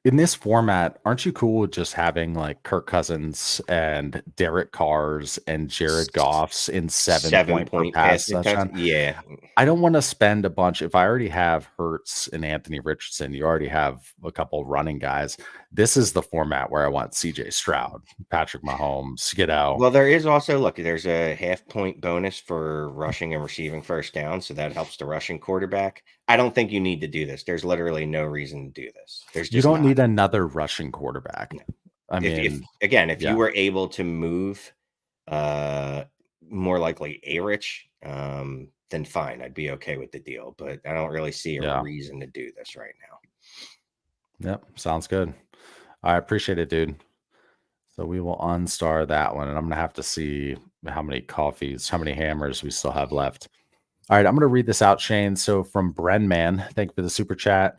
A: in this format, aren't you cool with just having like Kirk Cousins and Derek Carrs and Jared Goffs in 7-point pass session?
B: Yeah.
A: I don't want to spend a bunch. If I already have Hurts and Anthony Richardson, you already have a couple running guys. This is the format where I want CJ Stroud, Patrick Mahomes,
B: Well, there is also, there's a 0.5-point bonus for rushing and receiving first down. So that helps the rushing quarterback. I don't think you need to do this. There's literally no reason to do this.
A: You don't need another rushing quarterback. No. I mean,
B: if you were able to move more likely ARich, then fine, I'd be okay with the deal. But I don't really see a reason to do this right now.
A: Yep, sounds good. I appreciate it, dude. So we will unstar that one, and I'm gonna have to see how many hammers we still have left. All right, I'm gonna read this out, Shane. So from Brenman, thank you for the super chat.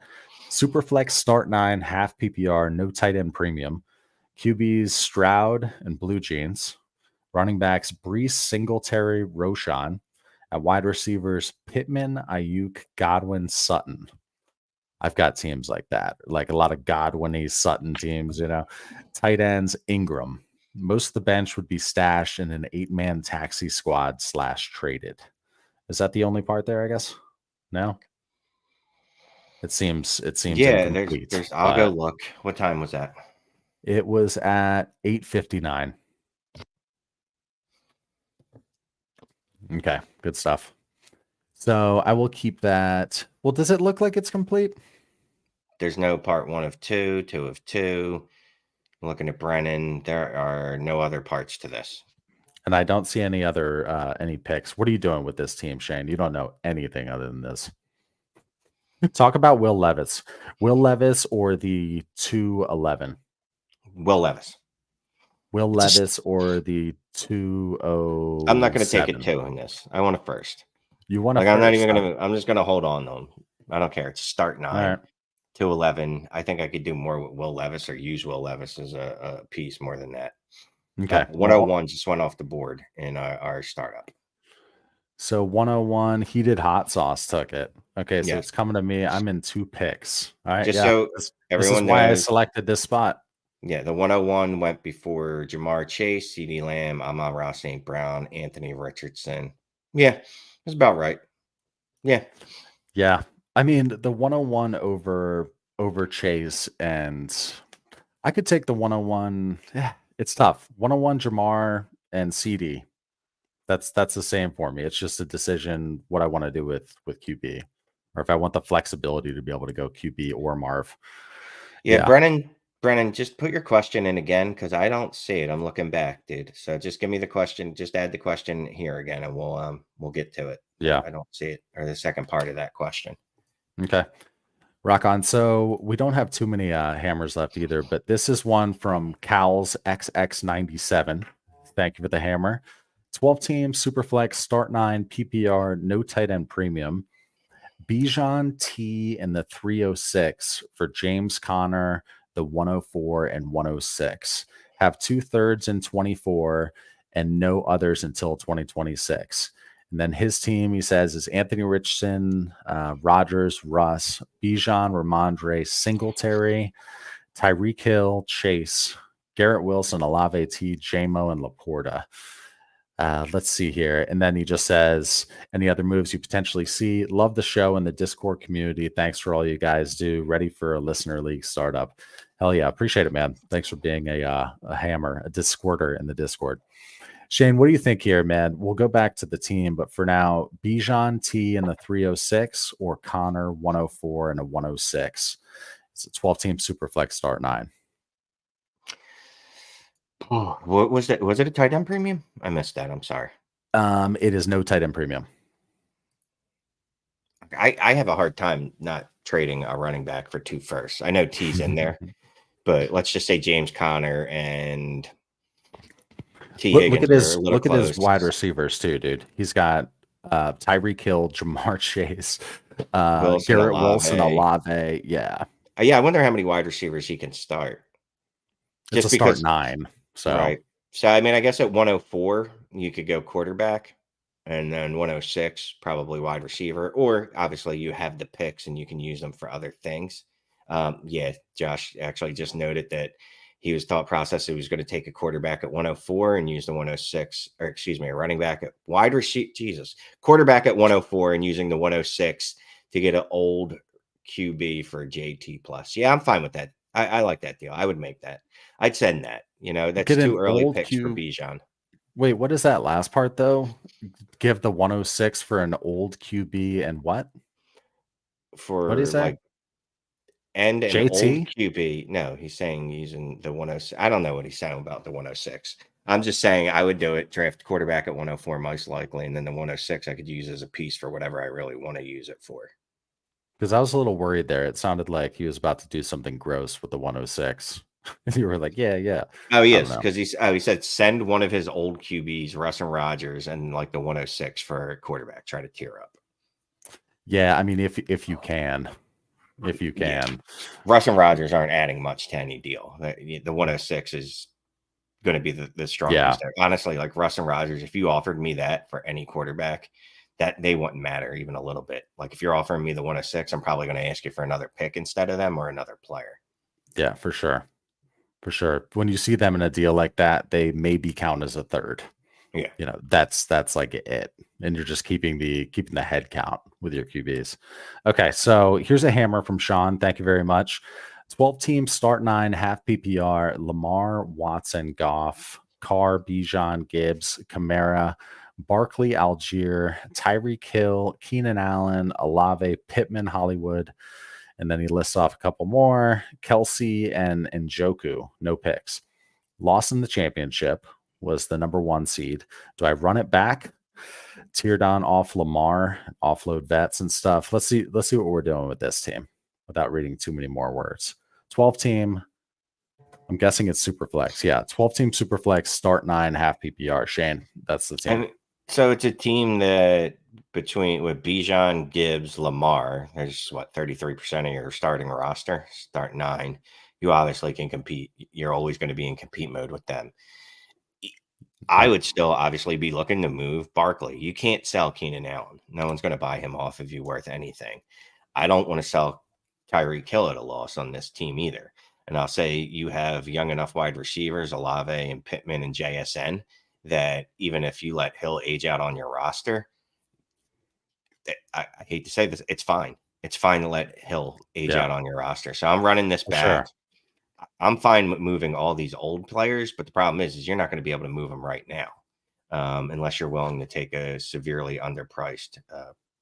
A: Superflex start 9, half PPR, no tight end premium. QBs Stroud and Blue Jeans. Running backs Brees, Singletary, Roshan. At wide receivers Pittman, Ayuk, Godwin, Sutton. I've got teams like that, like a lot of Godwin-y Sutton teams, Tight ends, Ingram. Most of the bench would be stashed in an 8-man taxi squad / traded. Is that the only part there, I guess? No? It seems incomplete.
B: I'll go look. What time was that?
A: It was at 8:59. Okay, good stuff. So I will keep that. Well, does it look like it's complete?
B: There's no part 1 of 2, 2 of 2. Looking at Brennan, there are no other parts to this.
A: And I don't see any other any picks. What are you doing with this team, Shane? You don't know anything other than this. Talk about Will Levis. Will Levis or the 211?
B: Will Levis.
A: Will Levis or the 207?
B: I'm not going to take it 2 in this. I want a first.
A: You want a first?
B: I'm not even going to. I'm just going to hold on to them. I don't care. It's start 9.
A: Right.
B: 211. I think I could do more with Will Levis or use Will Levis as a piece more than that.
A: Okay.
B: 101 just went off the board in our startup.
A: So 101, heated hot sauce took it. Okay, so it's coming to me. I'm in 2 picks. All right.
B: Just so everyone knows
A: why I selected this spot.
B: Yeah, the 101 went before Jamar Chase, CeeDee Lamb, Amon-Ra St. Brown, Anthony Richardson. Yeah, that's about right. Yeah.
A: Yeah. I mean, the 101 over Chase, and I could take the 101. Yeah, it's tough. 101 Jamar and CD. That's the same for me. It's just a decision what I want to do with QB, or if I want the flexibility to be able to go QB or Marv.
B: Yeah. Brennan, just put your question in again because I don't see it. I'm looking back, dude. So just give me the question. Just add the question here again, and we'll get to it.
A: Yeah,
B: I don't see it, or the second part of that question.
A: Okay, rock on. So we don't have too many hammers left either, but this is one from Cowls XX97. Thank you for the hammer. 12-team Superflex start 9 PPR, no tight end premium. Bijan T in the 306 for James Conner, the 104 and 106. Have 2/3 in 24 and no others until 2026. And then his team, he says, is Anthony Richardson, Rodgers, Russ, Bijan, Ramondre, Singletary, Tyreek Hill, Chase, Garrett Wilson, Olave T, J-Mo, and Laporta. Let's see here. And then he just says, any other moves you potentially see? Love the show and the Discord community. Thanks for all you guys do. Ready for a listener league startup. Hell yeah. Appreciate it, man. Thanks for being a hammer, a Discorder in the Discord. Shane, what do you think here, man? We'll go back to the team, but for now, Bijan T in the 306 or Connor 104 and a 106. It's a 12-team Superflex start 9.
B: Oh, what was it? Was it a tight end premium? I missed that. I'm sorry.
A: It is no tight end premium.
B: I have a hard time not trading a running back for 2 firsts. I know T's in there, but let's just say James Conner and T. Higgins.
A: Look at his wide receivers too, dude. He's got Tyreek Hill, Jamar Chase, Garrett Wilson, Olave. Yeah.
B: I wonder how many wide receivers he can start.
A: Just start 9. So
B: right. So, I mean, I guess at 104, you could go quarterback, and then 106, probably wide receiver, or obviously you have the picks and you can use them for other things. Yeah, Josh actually just noted that he was thought process he was going to take a quarterback at 104 and use the 106, or excuse me, a running back at wide receiver, Jesus, quarterback at 104 and using the 106 to get an old QB for JT plus. Yeah, I'm fine with that. I like that deal. I would make that. I'd send that. That's
A: Get an
B: too early
A: old
B: picks for
A: Q.
B: Bijan.
A: Wait, what is that last part though? Give the 106 for an old QB and what? What do you
B: For
A: say?
B: like and an old
A: JT?
B: QB. No, he's saying using the 106. I don't know what he's saying about the 106. I'm just saying I would do it, draft quarterback at 104 most likely, and then the 106 I could use as a piece for whatever I really want to use it for.
A: Because I was a little worried there. It sounded like he was about to do something gross with the 106. And you were like, yeah, yeah.
B: Oh,
A: I don't
B: yes,
A: know.
B: because he said send one of his old QBs, Russ and Rogers, and like the 106 for quarterback. Try to tier up.
A: Yeah, I mean, if you can.
B: Yeah. Russ and Rogers aren't adding much to any deal. The 106 is going to be the strong
A: Yeah.
B: piece there. Honestly, like Russ and Rogers, if you offered me that for any quarterback, that they wouldn't matter even a little bit. Like if you're offering me the 106, I'm probably going to ask you for another pick instead of them or another player.
A: Yeah, for sure. For sure. When you see them in a deal like that, they maybe count as a third.
B: Yeah.
A: That's like it. And you're just keeping the head count with your QBs. Okay, so here's a hammer from Sean. Thank you very much. 12 teams, start 9, half PPR, Lamar, Watson, Goff, Carr, Bijan, Gibbs, Kamara, Barkley, Algier, Tyreek Hill, Keenan Allen, Olave, Pittman, Hollywood, and then he lists off a couple more, Kelsey and Njoku, no picks. Lost in the championship, was the number 1 seed. Do I run it back? Tear down off Lamar, offload vets and stuff. Let's see what we're doing with this team without reading too many more words. 12 team. I'm guessing it's super flex. Yeah, 12 team super flex, start 9, half PPR. Shane, that's the team.
B: And so it's a team that with Bijan, Gibbs, Lamar, there's 33% of your starting roster, start 9. You obviously can compete. You're always going to be in compete mode with them. I would still obviously be looking to move Barkley. You can't sell Keenan Allen. No one's going to buy him off of you worth anything. I don't want to sell Tyreek Hill at a loss on this team either. And I'll say you have young enough wide receivers, Olave and Pittman and JSN, that even if you let Hill age out on your roster, I hate to say this, it's fine. It's fine to let Hill age out on your roster. So I'm running this back.
A: Sure.
B: I'm fine with moving all these old players, but the problem is you're not going to be able to move them right now unless you're willing to take a severely underpriced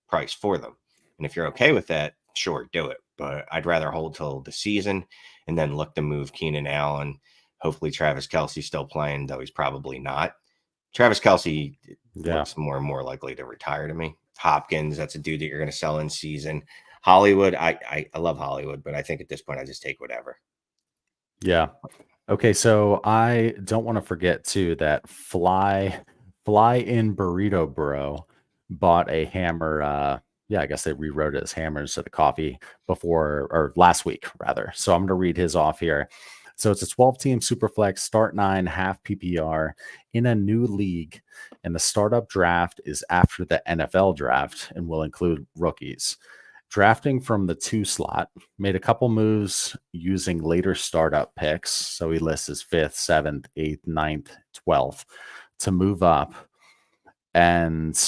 B: price for them. And if you're okay with that, sure, do it. But I'd rather hold till the season and then look to move Keenan Allen. Hopefully Travis Kelce's still playing, though he's probably not. Travis Kelce looks more and more likely to retire to me. Hopkins, that's a dude that you're going to sell in season. Hollywood, I love Hollywood, but I think at this point I just take whatever.
A: Yeah. Okay, so I don't want to forget too that fly in burrito bro bought a hammer. Yeah, I guess they rewrote it as hammer instead of coffee before or last week rather. So I'm going to read his off here. So it's a 12-team superflex, start 9, half PPR in a new league, and the startup draft is after the NFL draft and will include rookies. Drafting from the 2 slot, made a couple moves using later startup picks. So he lists his 5th, 7th, 8th, 9th, 12th to move up. And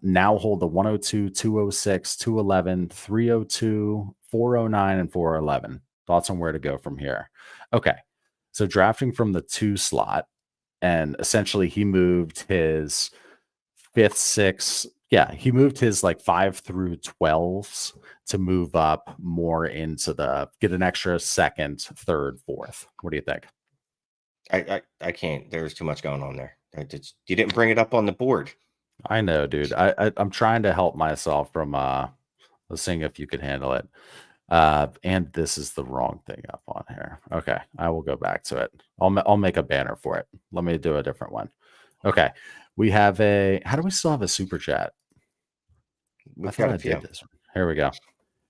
A: now hold the 102, 206, 211, 302, 409, and 411. Thoughts on where to go from here? Okay. So drafting from the 2 slot, and essentially he moved his 5th, 6th. Yeah, he moved his like 5 through 12s to move up more into get an extra 2nd, 3rd, 4th. What do you think?
B: I can't. There's too much going on there. You didn't bring it up on the board.
A: I know, dude. I'm trying to help myself from let's see if you could handle it. And this is the wrong thing up on here. Okay, I will go back to it. I'll make a banner for it. Let me do a different one. Okay, we have how do we still have a super chat? I thought I did this one. Here we go.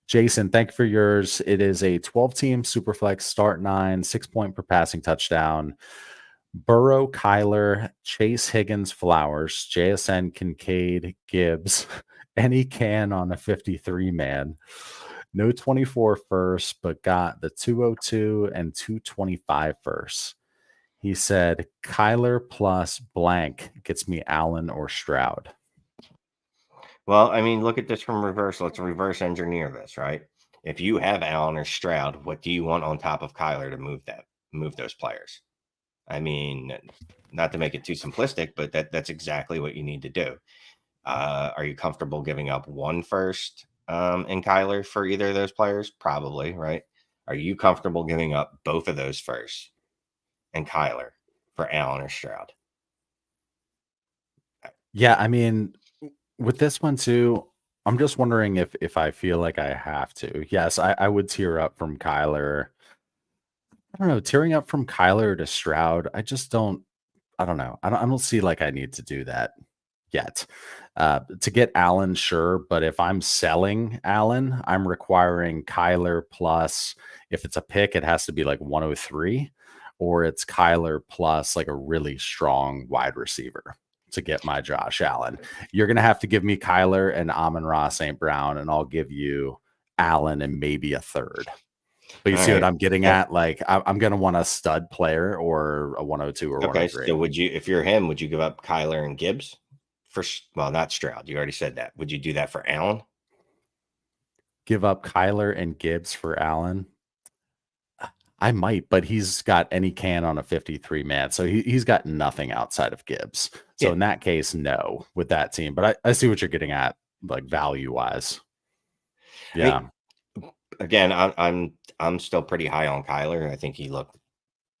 A: Jason, thank you for yours. It is a 12-team Superflex, start 9, 6 point per passing touchdown. Burrow, Kyler, Chase, Higgins, Flowers, JSN, Kincaid, Gibbs, any can on a 53 man. No 24 first, but got the 202 and 225 first. He said Kyler plus blank gets me Allen or Stroud.
B: Well, I mean, look at this from reverse. Let's reverse engineer this, right? If you have Allen or Stroud, what do you want on top of Kyler to move those players? I mean, not to make it too simplistic, but that's exactly what you need to do. Are you comfortable giving up one first in Kyler for either of those players? Probably, right? Are you comfortable giving up both of those first and Kyler for Allen or Stroud?
A: Yeah, I mean, with this one too, I'm just wondering if I feel like I have to. Yes, I would tear up from Kyler. I don't know, tearing up from Kyler to Stroud. I don't know. I don't see like I need to do that yet. To get Allen, sure, but if I'm selling Allen, I'm requiring Kyler plus. If it's a pick, it has to be like 103, or it's Kyler plus like a really strong wide receiver to get my Josh Allen. You're gonna have to give me Kyler and Amon-Ra St. Brown, and I'll give you Allen and maybe a third. But you
B: All
A: see what
B: right.
A: I'm getting at? Like, I'm going to want a stud player or a 102 or
B: Okay.
A: 103.
B: So would you, if you're him, would you give up Kyler and Gibbs for, well, not Stroud. You already said that. Would you do that for Allen?
A: Give up Kyler and Gibbs for Allen. I might, but he's got any can on a 53 man. So he's got nothing outside of Gibbs. So
B: Yeah.
A: in that case, no, with that team. But I see what you're getting at, like value wise. Yeah.
B: I mean, again, I'm still pretty high on Kyler. I think he looked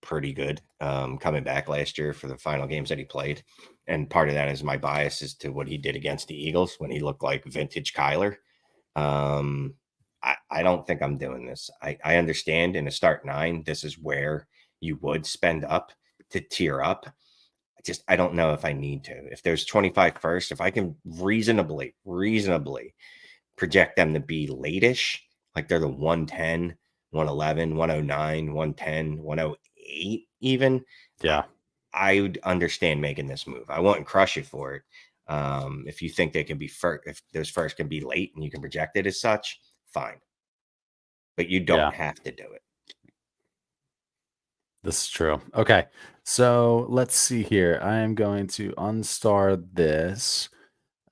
B: pretty good coming back last year for the final games that he played. And part of that is my bias as to what he did against the Eagles when he looked like vintage Kyler. I don't think I'm doing this. I understand in a start 9, this is where you would spend up to tier up. I don't know if I need to. If there's 25 first, if I can reasonably project them to be late-ish, like they're the 110, 111, 109, 110, 108 even.
A: Yeah.
B: I would understand making this move. I wouldn't crush you for it. If you think they can be first, if those first can be late and you can project it as such, fine. But you don't have to do it.
A: This is true. Okay. So let's see here. I am going to unstar this.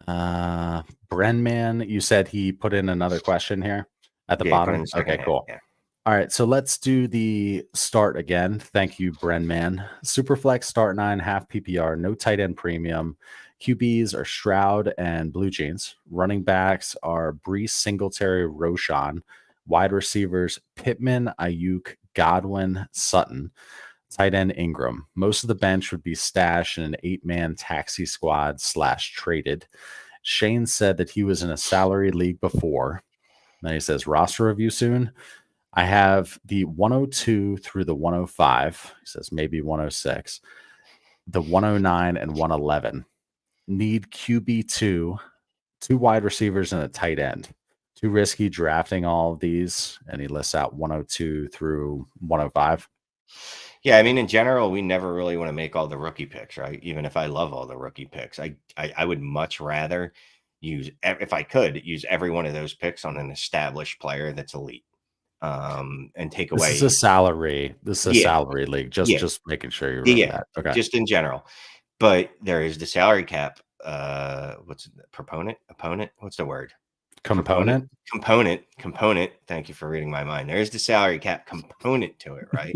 A: Brenman, you said he put in another question here at the
B: Yeah, put in
A: bottom.
B: the second
A: Okay,
B: half,
A: cool.
B: yeah.
A: All right, so let's do the start again. Thank you, Brenman. Superflex start 9, half PPR, no tight end premium. QBs are Stroud and Blue Jeans. Running backs are Brees, Singletary, Roshan. Wide receivers Pittman, Ayuk, Godwin, Sutton. Tight end Ingram. Most of the bench would be stashed in an 8-man taxi squad / traded. Shane said that he was in a salary league before. Then he says roster review soon. I have the 102 through the 105. He says maybe 106, the 109 and 111. Need QB2, 2 wide receivers and a tight end. Too risky drafting all of these. And he lists out 102 through 105.
B: Yeah, I mean, in general, we never really want to make all the rookie picks, right? Even if I love all the rookie picks, I would much rather use, if I could, use every one of those picks on an established player that's elite, and take
A: This
B: away.
A: is a salary. This is a
B: Yeah,
A: salary league.
B: yeah,
A: Just making sure you remember that. Okay.
B: just in general. But there is the salary cap. What's it, opponent? What's the word?
A: Component.
B: Component. Thank you for reading my mind. There is the salary cap component to it, right?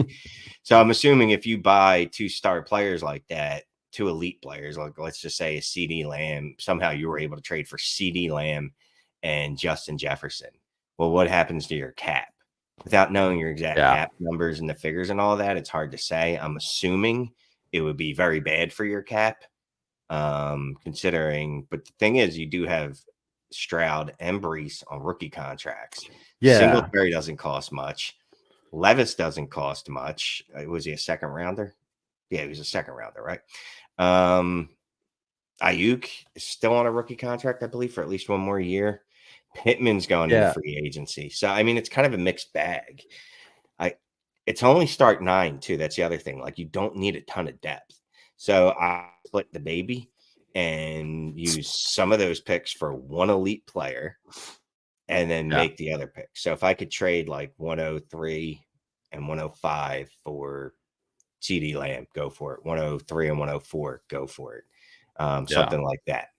B: So I'm assuming if you buy 2 star players like that, 2 elite players, like let's just say a CD Lamb, somehow you were able to trade for CD Lamb and Justin Jefferson. Well, what happens to your cap? Without knowing your exact cap numbers and the figures and all that, it's hard to say. I'm assuming it would be very bad for your cap, considering. But the thing is, you do have Stroud and Brees on rookie contracts.
A: Yeah.
B: Singletary doesn't cost much. Levis doesn't cost much. Was he a second rounder? Yeah, he was a second rounder, right? Ayuk is still on a rookie contract, I believe, for at least one more year. Pittman's going into free agency. So, I mean, it's kind of a mixed bag. It's only start 9 too. That's the other thing. Like, you don't need a ton of depth. So I split the baby and use some of those picks for one elite player and then make the other pick. So if I could trade like 103 and 105 for CD Lamb, go for it. 103 and 104, go for it. Something like that.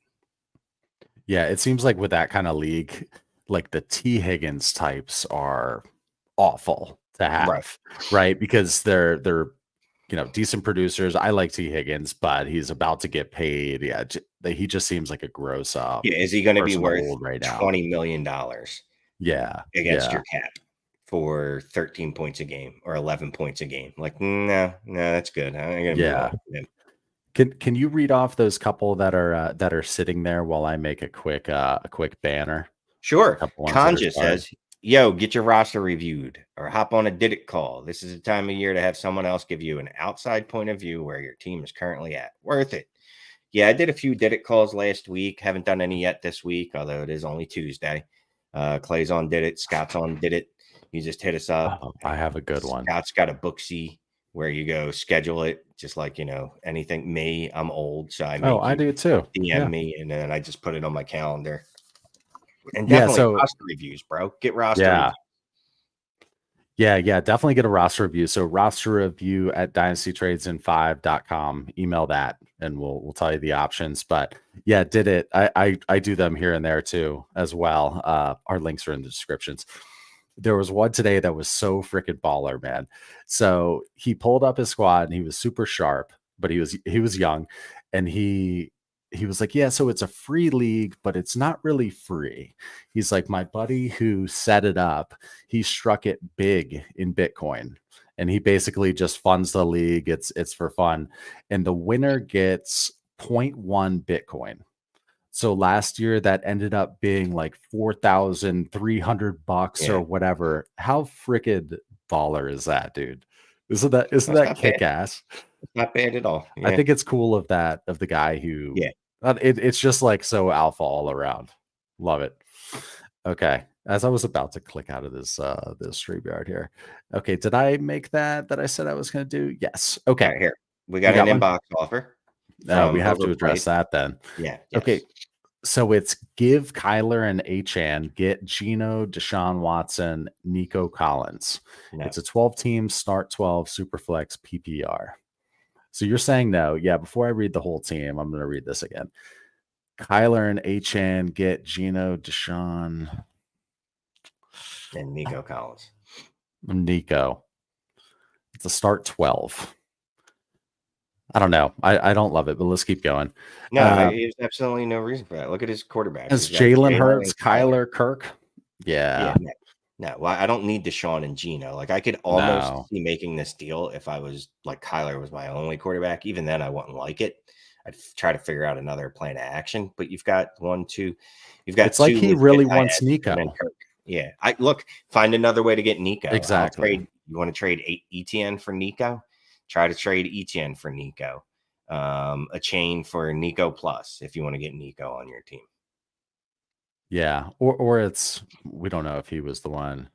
A: Yeah, it seems like with that kind of league, like the T Higgins types are awful to have, right? Because they're decent producers. I like T Higgins, but he's about to get paid. Yeah, he just seems like a gross up.
B: Yeah, is he going to be worth
A: right now
B: $20 million?
A: Yeah,
B: against your cap for 13 points a game or 11 points a game. Like, no, that's good. I'm gonna move on with him.
A: Can you read off those couple that are sitting there while I make a quick banner?
B: Sure. Kanja says, yo, get your roster reviewed or hop on a Didit call. This is the time of year to have someone else give you an outside point of view where your team is currently at. Worth it. Yeah, I did a few Didit calls last week. Haven't done any yet this week, although it is only Tuesday. Clay's on Didit. Scott's on Didit. You just hit us up.
A: Oh, I have a good one.
B: Scott's got a Booksy where you go schedule it, just like, anything. Me, I'm old, so
A: I do too.
B: DM me, and then I just put it on my calendar. And definitely roster reviews, bro. Get roster reviews.
A: Yeah, definitely get a roster review. So roster review at dynastytradesin5.com. Email that and we'll tell you the options. But yeah, Didit. I do them here and there too as well. Our links are in the descriptions. There was one today that was so freaking baller, man. So he pulled up his squad and he was super sharp, but he was young, and he was like, yeah, so it's a free league, but it's not really free. He's like, my buddy who set it up, he struck it big in Bitcoin, and he basically just funds the league. It's for fun, and the winner gets 0.1 Bitcoin. So last year that ended up being like $4,300 or whatever. How freaking baller is that, dude? Isn't that kick ass?
B: It's not bad at all.
A: I think it's cool of the guy who it's just like so alpha all around. Love it. Okay. As I was about to click out of this StreamYard here. Okay, did I make that I said I was going to do? Yes. Okay.
B: Right, here. We got an inbox offer.
A: No, we have to address that then.
B: Yeah.
A: Okay. So it's give Kyler and Achane, get Geno, Deshaun Watson, Nico Collins. No. It's a 12-team start 12 Superflex PPR. So you're saying no. Yeah, before I read the whole team, I'm going to read this again. Kyler and Achane, get Geno, Deshaun,
B: and Nico Collins.
A: Nico. It's a start 12. I don't know. I don't love it, but let's keep going.
B: No, there's absolutely no reason for that. Look at his quarterback.
A: It's Jalen Hurts, Kyler, Kirk. Yeah.
B: No, well, I don't need Deshaun and Geno. Like, I could almost be making this deal if I was like Kyler was my only quarterback. Even then, I wouldn't like it. I'd try to figure out another plan of action. But you've got it's
A: like he really wants Nico.
B: Yeah. Find another way to get Nico.
A: Exactly.
B: You want to trade Etienne for Nico? Try to trade Etienne for Nico. Achane for Nico plus if you want to get Nico on your team.
A: Yeah, or we don't know if he was the one.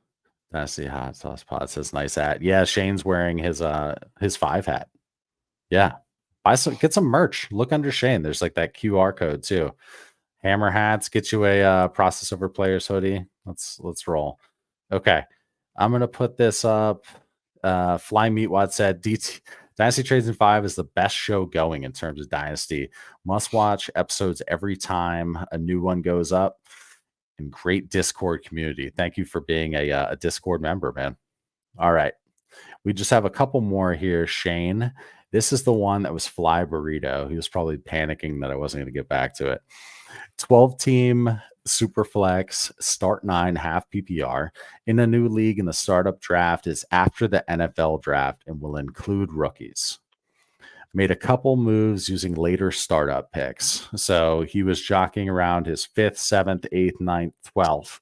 A: Dynasty Hot Sauce Pod says nice hat. Yeah, Shane's wearing his 5 hat. Yeah, get some merch. Look under Shane. There's like that QR code too. Hammer hats, get you a Process Over Players hoodie. Let's roll. Okay, I'm gonna put this up. Fly Meatwad said Dynasty Trades in 5 is the best show going in terms of Dynasty. Must watch episodes every time a new one goes up. And great Discord community. Thank you for being a Discord member, man. All right. We just have a couple more here. Shane, this is the one that was Fly Burrito. He was probably panicking that I wasn't going to get back to it. 12-team Superflex, start 9, half PPR. In a new league, in the startup draft is after the NFL draft and will include rookies. Made a couple moves using later startup picks. So he was jockeying around his 5th, 7th, 8th, 9th, 12th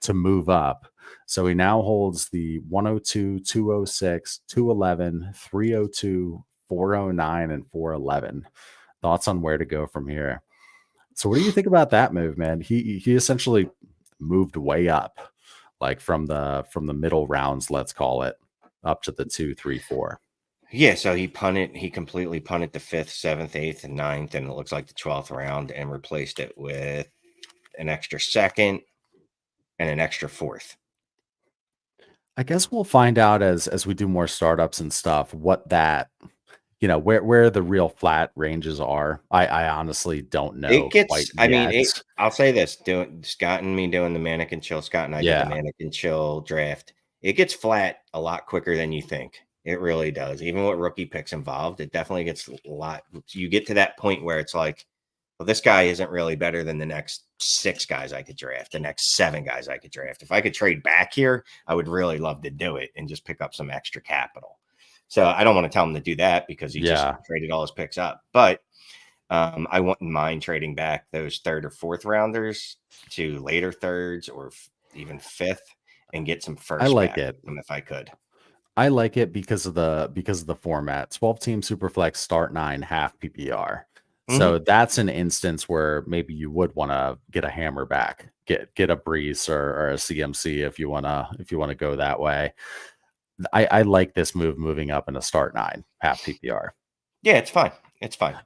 A: to move up. So he now holds the 102, 206, 211, 302, 409, and 411. Thoughts on where to go from here? So what do you think about that move, man? He essentially moved way up, like from the middle rounds, let's call it. up to the 2, 3, 4.
B: Yeah, so he completely punted the 5th, 7th, 8th, and 9th, and it looks like the 12th round, and replaced it with an extra 2nd and an extra 4th.
A: I guess we'll find out as we do more startups and stuff what that, where the real flat ranges are. I honestly don't know
B: It gets,
A: quite
B: I mean,
A: yet.
B: I'll say this: Scott and me doing the Mannequin Chill, Scott and I did the Mannequin Chill draft. It gets flat a lot quicker than you think. It really does. Even with rookie picks involved, it definitely gets a lot. You get to that point where it's like, well, this guy isn't really better than the next 6 guys I could draft, the next 7 guys I could draft. If I could trade back here, I would really love to do it and just pick up some extra capital. So I don't want to tell him to do that because he just traded all his picks up. But I wouldn't mind trading back those 3rd or 4th rounders to later 3rds or even 5th and get some first.
A: I like
B: back
A: it
B: if I could.
A: I like it because of the format. 12-team Superflex start 9 half PPR. So that's an instance where maybe you would want to get a hammer back, get a Breeze or a CMC if you wanna go that way. I like this moving up in a start 9 half PPR.
B: Yeah, it's fine. It's fine.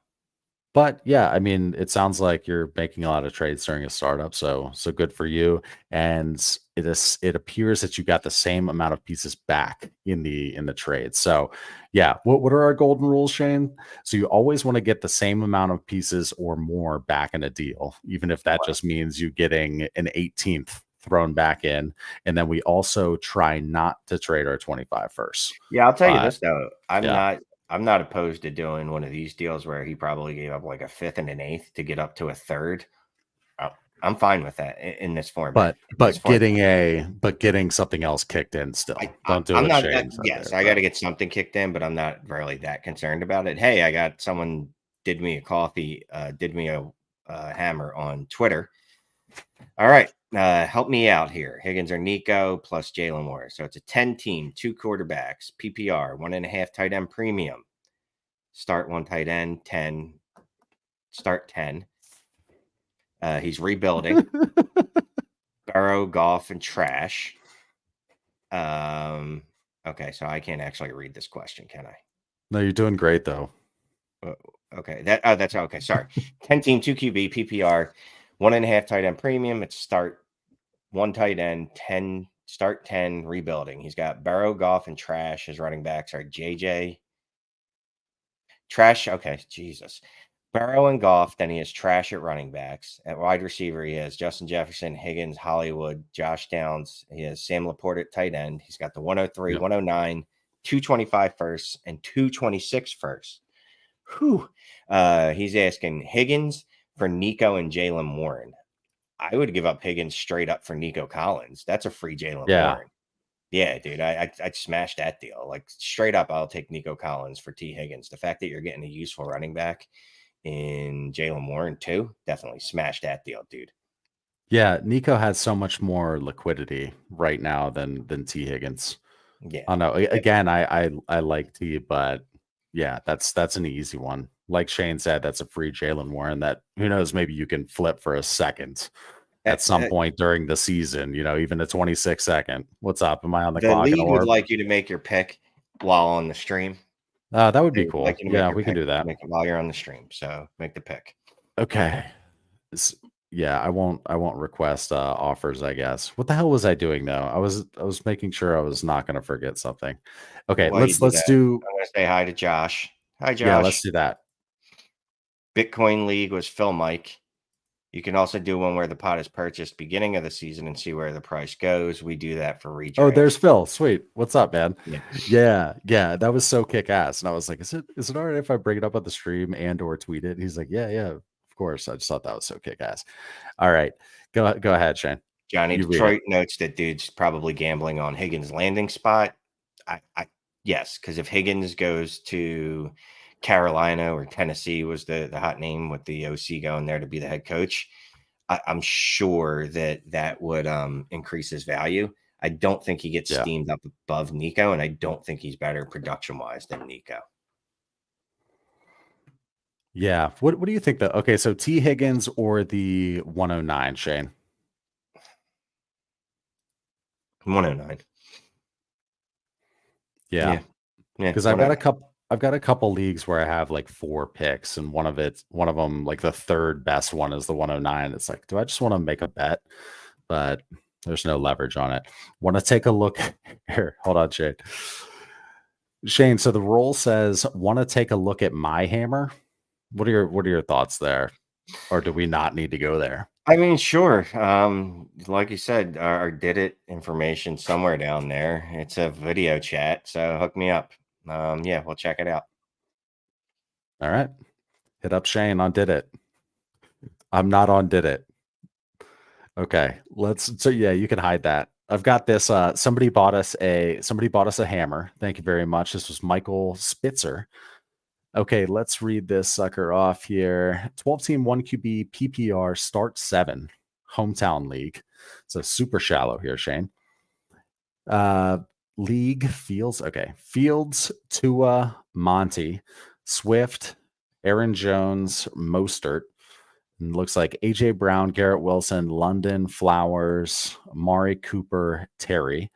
A: But yeah, I mean, it sounds like you're making a lot of trades during a startup, so good for you. And it appears that you got the same amount of pieces back in the trade. So yeah, what are our golden rules, Shane? So you always want to get the same amount of pieces or more back in a deal, even if that just means you getting an 18th thrown back in. And then we also try not to trade our 25 first.
B: Yeah, I'll tell you this though. I'm not opposed to doing one of these deals where he probably gave up like a 5th and an 8th to get up to a 3rd. I'm fine with that in this format.
A: But getting something else kicked in still. Don't do it.
B: Yes, I got to get something kicked in, but I'm not really that concerned about it. Hey, I got someone did me a coffee, did me a hammer on Twitter. All right, help me out here. Higgins or Nico plus Jalen Warren. So it's a 10-team, 2 quarterbacks, PPR, 1.5 tight end premium. Start 1 tight end, 10. Start 10. He's rebuilding. Burrow, Goff, and Trash. Okay, so I can't actually read this question, can I?
A: No, you're doing great though.
B: Okay, that's okay. Sorry. 10-team, 2 QB, PPR, 1.5 tight end premium. It's start 1 tight end, 10, start 10, rebuilding. He's got Burrow, Goff, and Trash. His running backs are JJ. Trash, okay, Jesus. Burrow and Goff, then he has Trash at running backs. At wide receiver, he has Justin Jefferson, Higgins, Hollywood, Josh Downs. He has Sam Laporte at tight end. He's got the 103, 109, 225 first, and 226 first. Whew. He's asking Higgins for Nico and Jalen Warren. I would give up Higgins straight up for Nico Collins. That's a free Jalen Warren. Yeah, dude, I'd smash that deal. Like straight up, I'll take Nico Collins for T. Higgins. The fact that you're getting a useful running back in Jalen Warren too, definitely smash that deal, dude.
A: Yeah, Nico has so much more liquidity right now than T. Higgins.
B: Yeah,
A: I know. Again, I like T, but yeah, that's an easy one. Like Shane said, that's a free Jalen Warren that who knows, maybe you can flip for a second at some point during the season, even a 26-second. What's up? Am I on the clock?
B: The league would like you to make your pick while on the stream.
A: That would be cool. Yeah, we can do that.
B: Make it while you're on the stream. So make the pick.
A: Okay. Yeah, I won't request offers, I guess. What the hell was I doing though? I was making sure I was not going to forget something. Okay, let's do.
B: I'm going to say hi to Josh. Hi, Josh.
A: Yeah, let's do that.
B: Bitcoin League was Phil Mike. You can also do one where the pot is purchased beginning of the season and see where the price goes. We do that for redraft.
A: Oh, there's Phil. Sweet. What's up, man? Yeah. That was so kick ass. And I was like, is it all right if I bring it up on the stream and or tweet it? He's like, yeah, of course. I just thought that was so kick ass. All right. Go ahead, Shane.
B: Johnny Detroit notes that dude's probably gambling on Higgins' landing spot. Yes, because if Higgins goes to Carolina or Tennessee was the hot name with the OC going there to be the head coach, I'm sure that would increase his value. I don't think he gets steamed up above Nico, and I don't think he's better production-wise than Nico.
A: Yeah. What do you think though? Okay, so T. Higgins or the 109, Shane?
B: 109.
A: Yeah.
B: Yeah,
A: Because I've got a couple leagues where I have like 4 picks, and one of them, like the third best one, is the 109. It's like, do I just want to make a bet? But there's no leverage on it. Want to take a look here? Hold on, Shane. So the rule says, want to take a look at my hammer? What are your thoughts there? Or do we not need to go there?
B: I mean, sure. Like you said, our Didit information somewhere down there. It's a video chat, so hook me up. Yeah, we'll check it out.
A: All right. Hit up Shane on Didit. I'm not on Didit. Okay. So yeah, you can hide that. I've got this. Somebody bought us a hammer. Thank you very much. This was Michael Spitzer. Okay, let's read this sucker off here. 12-team 1QB PPR start 7 hometown league. So super shallow here, Shane. League Fields. Okay. Fields, Tua, Monty, Swift, Aaron Jones, Mostert. And looks like AJ Brown, Garrett Wilson, London, Flowers, Amari Cooper, Terry.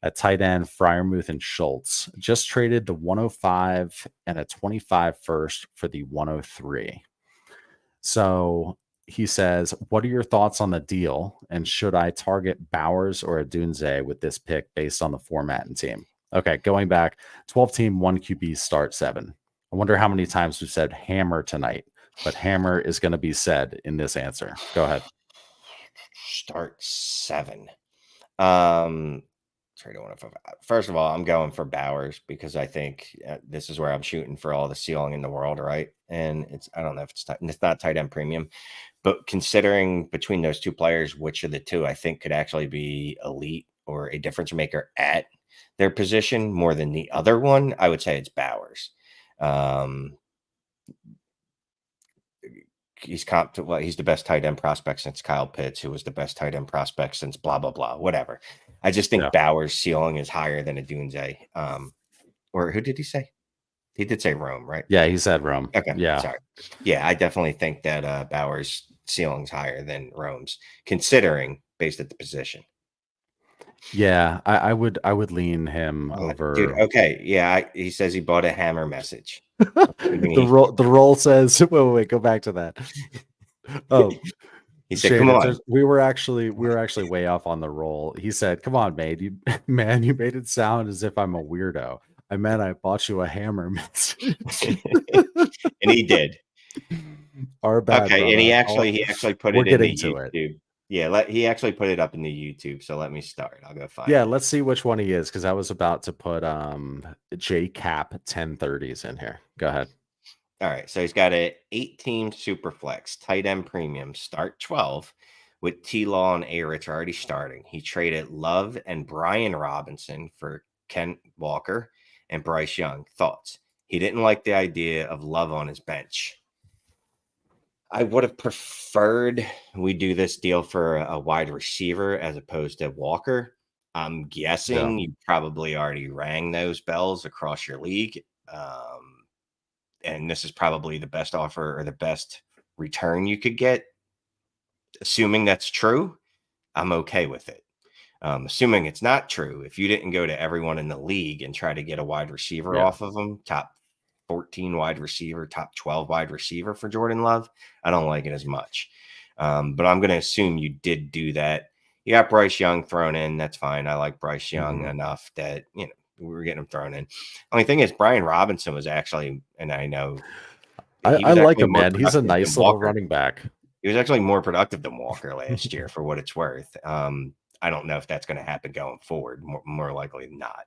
A: At tight end, Freiermuth and Schultz. Just traded the 105 and a 25 first for the 103. So he says, what are your thoughts on the deal? And should I target Bowers or Adunze with this pick based on the format and team? Okay, going back, 12-team 1QB start 7. I wonder how many times we've said hammer tonight, but hammer is going to be said in this answer. Go ahead.
B: Start 7. First of all, I'm going for Bowers because I think this is where I'm shooting for all the ceiling in the world, right? And I don't know if it's not tight end premium, but considering between those two players, which of the two I think could actually be elite or a difference maker at their position more than the other one, I would say it's Bowers. He's the best tight end prospect since Kyle Pitts, who was the best tight end prospect since blah, blah, blah, whatever. I just think Bowers' ceiling is higher than Adunze. Or who did he say? He did say Rome, right?
A: Yeah, he said Rome.
B: Okay.
A: Yeah.
B: Sorry. Yeah, I definitely think that Bowers' ceiling's higher than Rome's, considering based at the position.
A: Yeah, I would lean him over.
B: Dude, okay. Yeah, he says he bought a hammer message.
A: The roll says, wait, go back to that. Oh,
B: he said, "Come on."
A: We were actually way off on the roll. He said, "Come on, mate, you made it sound as if I'm a weirdo. I meant I bought you a hammer message."
B: And he did.
A: Our bad.
B: Okay,
A: brother.
B: And he actually put it in the YouTube. Yeah, he actually put it up in the YouTube. So let me start. I'll go find it.
A: Let's see which one he is, because I was about to put JCap 1030s in here. Go ahead.
B: All right, so he's got a 8-team Superflex tight end premium start 12 with T-Law and ARich already starting. He traded Love and Brian Robinson for Kent Walker and Bryce Young. Thoughts? He didn't like the idea of Love on his bench. I would have preferred we do this deal for a wide receiver as opposed to Walker. I'm guessing you probably already rang those bells across your league. And this is probably the best offer or the best return you could get. Assuming that's true, I'm okay with it. Assuming it's not true, if you didn't go to everyone in the league and try to get a wide receiver off of them, top 14 wide receiver, top 12 wide receiver for Jordan Love, I don't like it as much. But I'm going to assume you did do that. You got Bryce Young thrown in. That's fine. I like Bryce Young enough that, we were getting him thrown in. Only thing is, Brian Robinson was actually, and I know
A: I like him, man. He's a nice little running back.
B: He was actually more productive than Walker last year, for what it's worth. I don't know if that's going to happen going forward. More likely than not.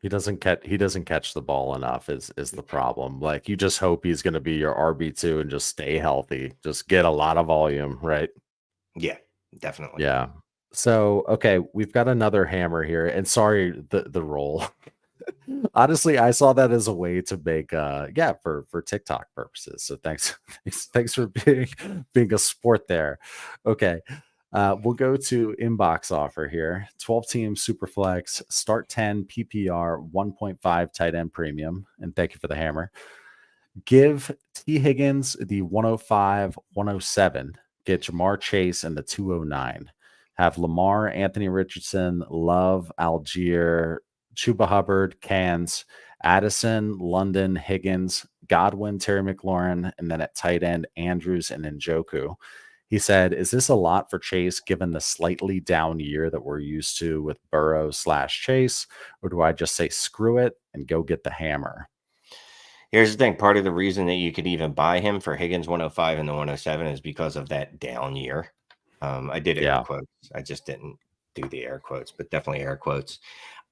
A: He doesn't catch the ball enough is the problem. Like, you just hope he's going to be your RB2 and just stay healthy, just get a lot of volume, right?
B: Yeah, definitely.
A: Yeah. So, okay, we've got another hammer here, and sorry, the roll. Honestly, I saw that as a way to make for TikTok purposes. So thanks for being a sport there. Okay. We'll go to inbox offer here. 12-team Superflex, start 10 PPR, 1.5 tight end premium. And thank you for the hammer. Give T. Higgins the 105, 107. Get Jamar Chase and the 209. Have Lamar, Anthony Richardson, Love, Algier, Chuba Hubbard, Cans, Addison, London, Higgins, Godwin, Terry McLaurin, and then at tight end, Andrews and Njoku. He said, is this a lot for Chase given the slightly down year that we're used to with Burrow / Chase? Or do I just say screw it and go get the hammer?
B: Here's the thing. Part of the reason that you could even buy him for Higgins 105 and the 107 is because of that down year. I did air quotes. I just didn't do the air quotes, but definitely air quotes.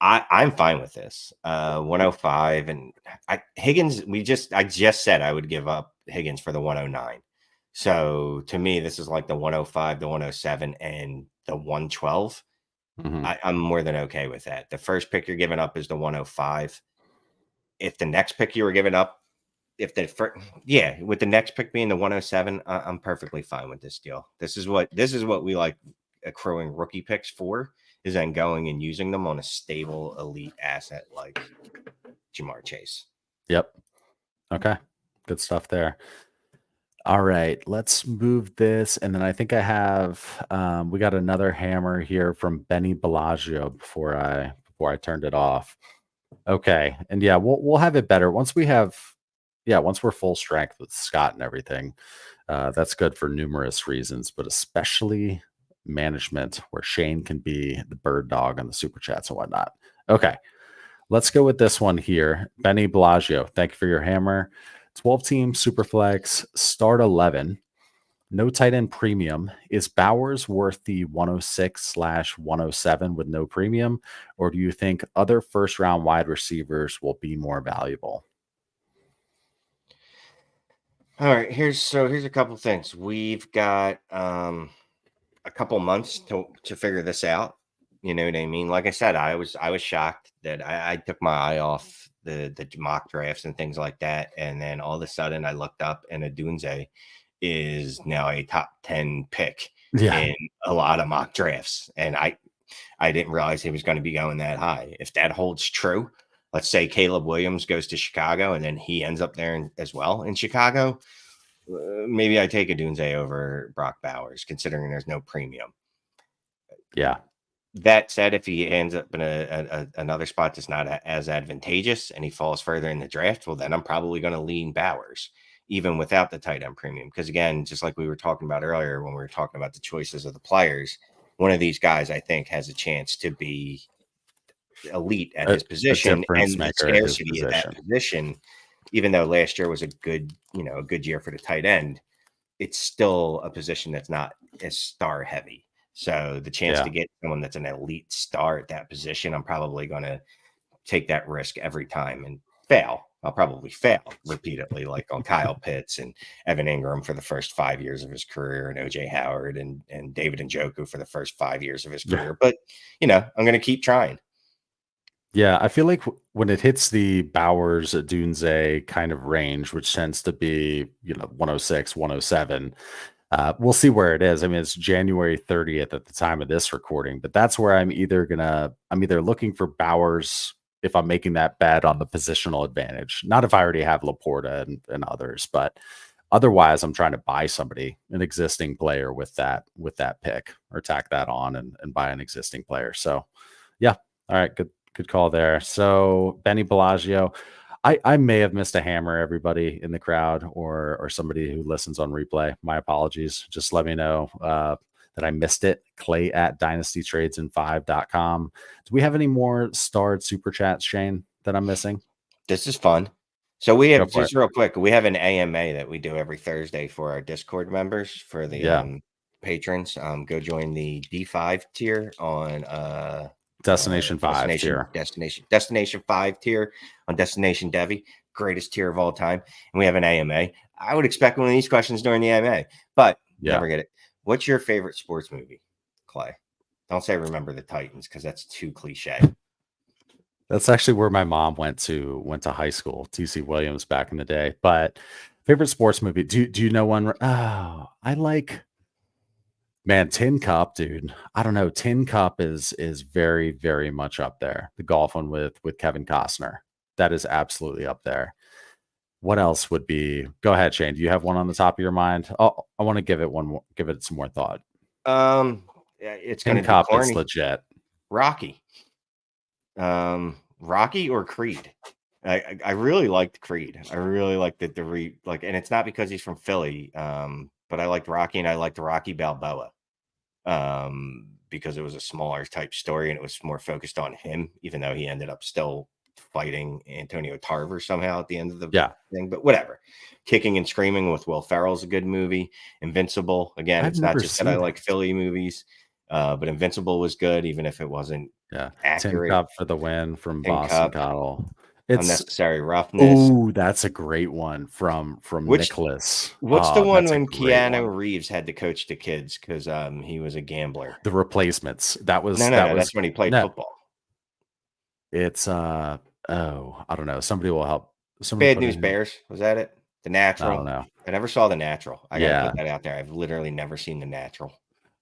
B: I'm fine with this. 105 and Higgins. I just said I would give up Higgins for the 109. So to me, this is like the 105, the 107, and the 112. I'm more than okay with that. The first pick you're giving up is the 105. If the next pick you were giving up, with the next pick being the 107, I'm perfectly fine with this deal. This is what we like accruing rookie picks for, is then going and using them on a stable elite asset like Jamar Chase.
A: Yep. Okay. Good stuff there. All right, let's move this. And then I think I have, we got another hammer here from Benny Bellagio before I turned it off. Okay. And yeah, we'll have it better once we're full strength with Scott and everything. That's good for numerous reasons, but especially management, where Shane can be the bird dog on the super chats and whatnot. Okay. Let's go with this one here. Benny Bellagio, thank you for your hammer. 12-team Superflex, start 11. No tight end premium. Is Bowers worth the 106/107 with no premium? Or do you think other first-round wide receivers will be more valuable?
B: All right, here's a couple things. We've got a couple months to figure this out. You know what I mean? Like I said, I was shocked that I took my eye off the mock drafts and things like that, and then all of a sudden I looked up and Odunze is now a top 10 pick in a lot of mock drafts, and I didn't realize he was going to be going that high. If that holds true, let's say Caleb Williams goes to Chicago and then he ends up there as well in Chicago, maybe I take Odunze over Brock Bowers, considering there's no premium.
A: Yeah.
B: That said, if he ends up in another spot that's not as advantageous and he falls further in the draft, well, then I'm probably going to lean Bowers, even without the tight end premium. Because again, just like we were talking about earlier when we were talking about the choices of the players, one of these guys I think has a chance to be elite at his position, and the scarcity of that position. Even though last year was a good year for the tight end, it's still a position that's not as star heavy. So the chance to get someone that's an elite star at that position, I'm probably going to take that risk every time and fail. I'll probably fail repeatedly, like on Kyle Pitts and Evan Ingram for the first 5 years of his career, and OJ Howard and David Njoku for the first 5 years of his career. But, I'm going to keep trying.
A: Yeah, I feel like when it hits the Bowers Odunze kind of range, which tends to be 106, 107, we'll see where it is. I mean, it's January 30th at the time of this recording, but that's where I'm either looking for Bowers if I'm making that bet on the positional advantage, not if I already have Laporta and others, but otherwise I'm trying to buy somebody, an existing player with that pick, or tack that on and buy an existing player. So yeah. All right. Good call there. So Benny Bellagio, I may have missed a hammer, everybody in the crowd or somebody who listens on replay. My apologies. Just let me know that I missed it. Clay at dynastytradesand5.com. Do we have any more starred super chats, Shane, that I'm missing?
B: This is fun. So we have, just real quick, we have an AMA that we do every Thursday for our Discord members, for the patrons. Go join the D5 tier on
A: Destination 5 tier.
B: Destination 5 tier on Destination Devi, greatest tier of all time. And we have an AMA. I would expect one of these questions during the AMA, but never get it. What's your favorite sports movie, Clay? Don't say Remember the Titans, because that's too cliche.
A: That's actually where my mom went to high school, TC Williams back in the day. But favorite sports movie? Do you know one? Oh, I like, man, Tin Cup, dude. I don't know. Tin Cup is very, very much up there. The golf one with Kevin Costner. That is absolutely up there. What else would be? Go ahead, Shane. Do you have one on the top of your mind? Oh, I want to give it some more thought.
B: It's going to be corny.
A: It's legit.
B: Rocky. Rocky or Creed? I really liked Creed. I really liked and it's not because he's from Philly, but I liked Rocky and I liked Rocky Balboa, because it was a smaller type story and it was more focused on him, even though he ended up still fighting Antonio Tarver somehow at the end of the thing. But whatever. Kicking and Screaming with Will Ferrell's a good movie. Invincible, again,
A: I've
B: it's not
A: never
B: just that I
A: seen
B: like
A: it.
B: Philly movies, but Invincible was good, even if it wasn't
A: Yeah. Tin
B: accurate.
A: Cup for the Win from
B: Tin
A: Boston
B: Cup,
A: Cottle. It's
B: Unnecessary Roughness.
A: that's a great one from
B: Which
A: Nicholas.
B: What's the one
A: That's a
B: when
A: great one.
B: Keanu Reeves had to coach the kids because he was a gambler?
A: The Replacements. That was
B: No. That's when he played
A: no.
B: football.
A: It's I don't know. Somebody will help. Somebody
B: Bad
A: put
B: News
A: in.
B: Bears, was that it? The
A: I
B: Natural.
A: don't know.
B: I never saw The Natural. I gotta
A: Yeah.
B: put that out there. I've literally never seen The Natural.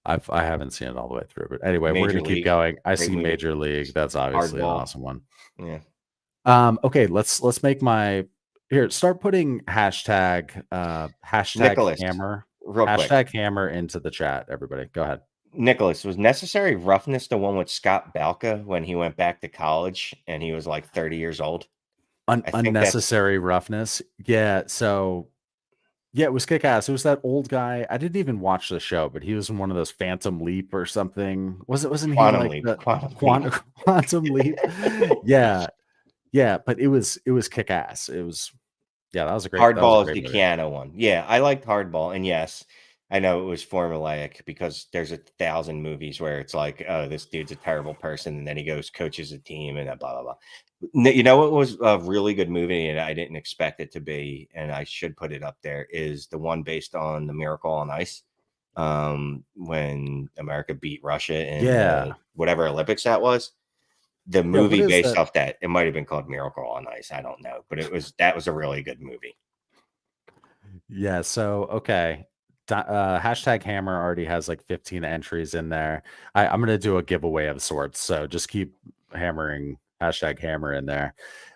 A: I haven't seen it all the way through, but anyway, we're
B: Major
A: gonna keep
B: League,
A: going. I
B: great
A: see
B: movie.
A: Major League. That's obviously an
B: Hardball.
A: awesome one.
B: Yeah.
A: Okay, let's make my here. Start putting hashtag
B: Nicholas,
A: hammer
B: real quick.
A: hashtag hammer into the chat. Everybody, go ahead.
B: Nicholas, was Necessary Roughness the one with Scott Balka when he went back to college and he was like 30 years old? I think that's
A: Unnecessary Roughness. Yeah. So yeah, it was kick ass. It was that old guy. I didn't even watch the show, but he was in one of those Phantom Leap or something. Wasn't he
B: Quantum
A: like
B: Leap.
A: the
B: Quantum Leap.
A: Quantum Leap? Yeah. Yeah, but it was kick ass. It was that was a great
B: Hardball is the
A: movie.
B: Keanu one. Yeah, I liked Hardball, and yes, I know it was formulaic because there's 1,000 movies where it's like, oh, this dude's a terrible person, and then he goes coaches a team and blah blah blah. You know what was a really good movie, and I didn't expect it to be, and I should put it up there, is the one based on the Miracle on Ice, when America beat Russia in whatever Olympics that was. The movie based off that, it might have been called Miracle on Ice. I don't know, but that was a really good movie.
A: Yeah. So okay, hashtag hammer already has like 15 entries in there. I'm gonna do a giveaway of sorts. So just keep hammering hashtag hammer in there.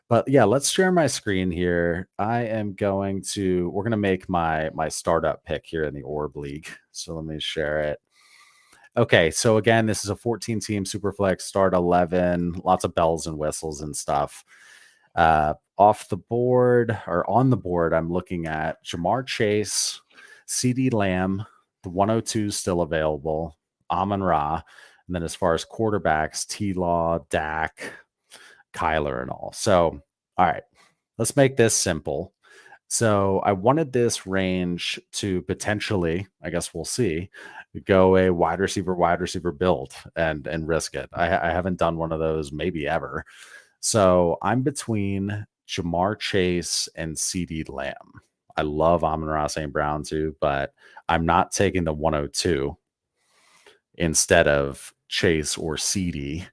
A: But yeah, let's share my screen here. We're gonna make my startup pick here in the Orb League. So let me share it. Okay, so again, this is a 14 team Superflex, start 11, lots of bells and whistles and stuff. Off the board or on the board, I'm looking at Jamar Chase, CD Lamb, the 102 is still available, Amon-Ra, and then as far as quarterbacks, T-Law, Dak, Kyler, and all. So, all right, let's make this simple. So I wanted this range to potentially, I guess we'll see, go a wide receiver build and risk it. I haven't done one of those maybe ever. So I'm between Jamar Chase and CD Lamb. I love Amon-Ra St. Brown too, but I'm not taking the 102 instead of Chase or CD.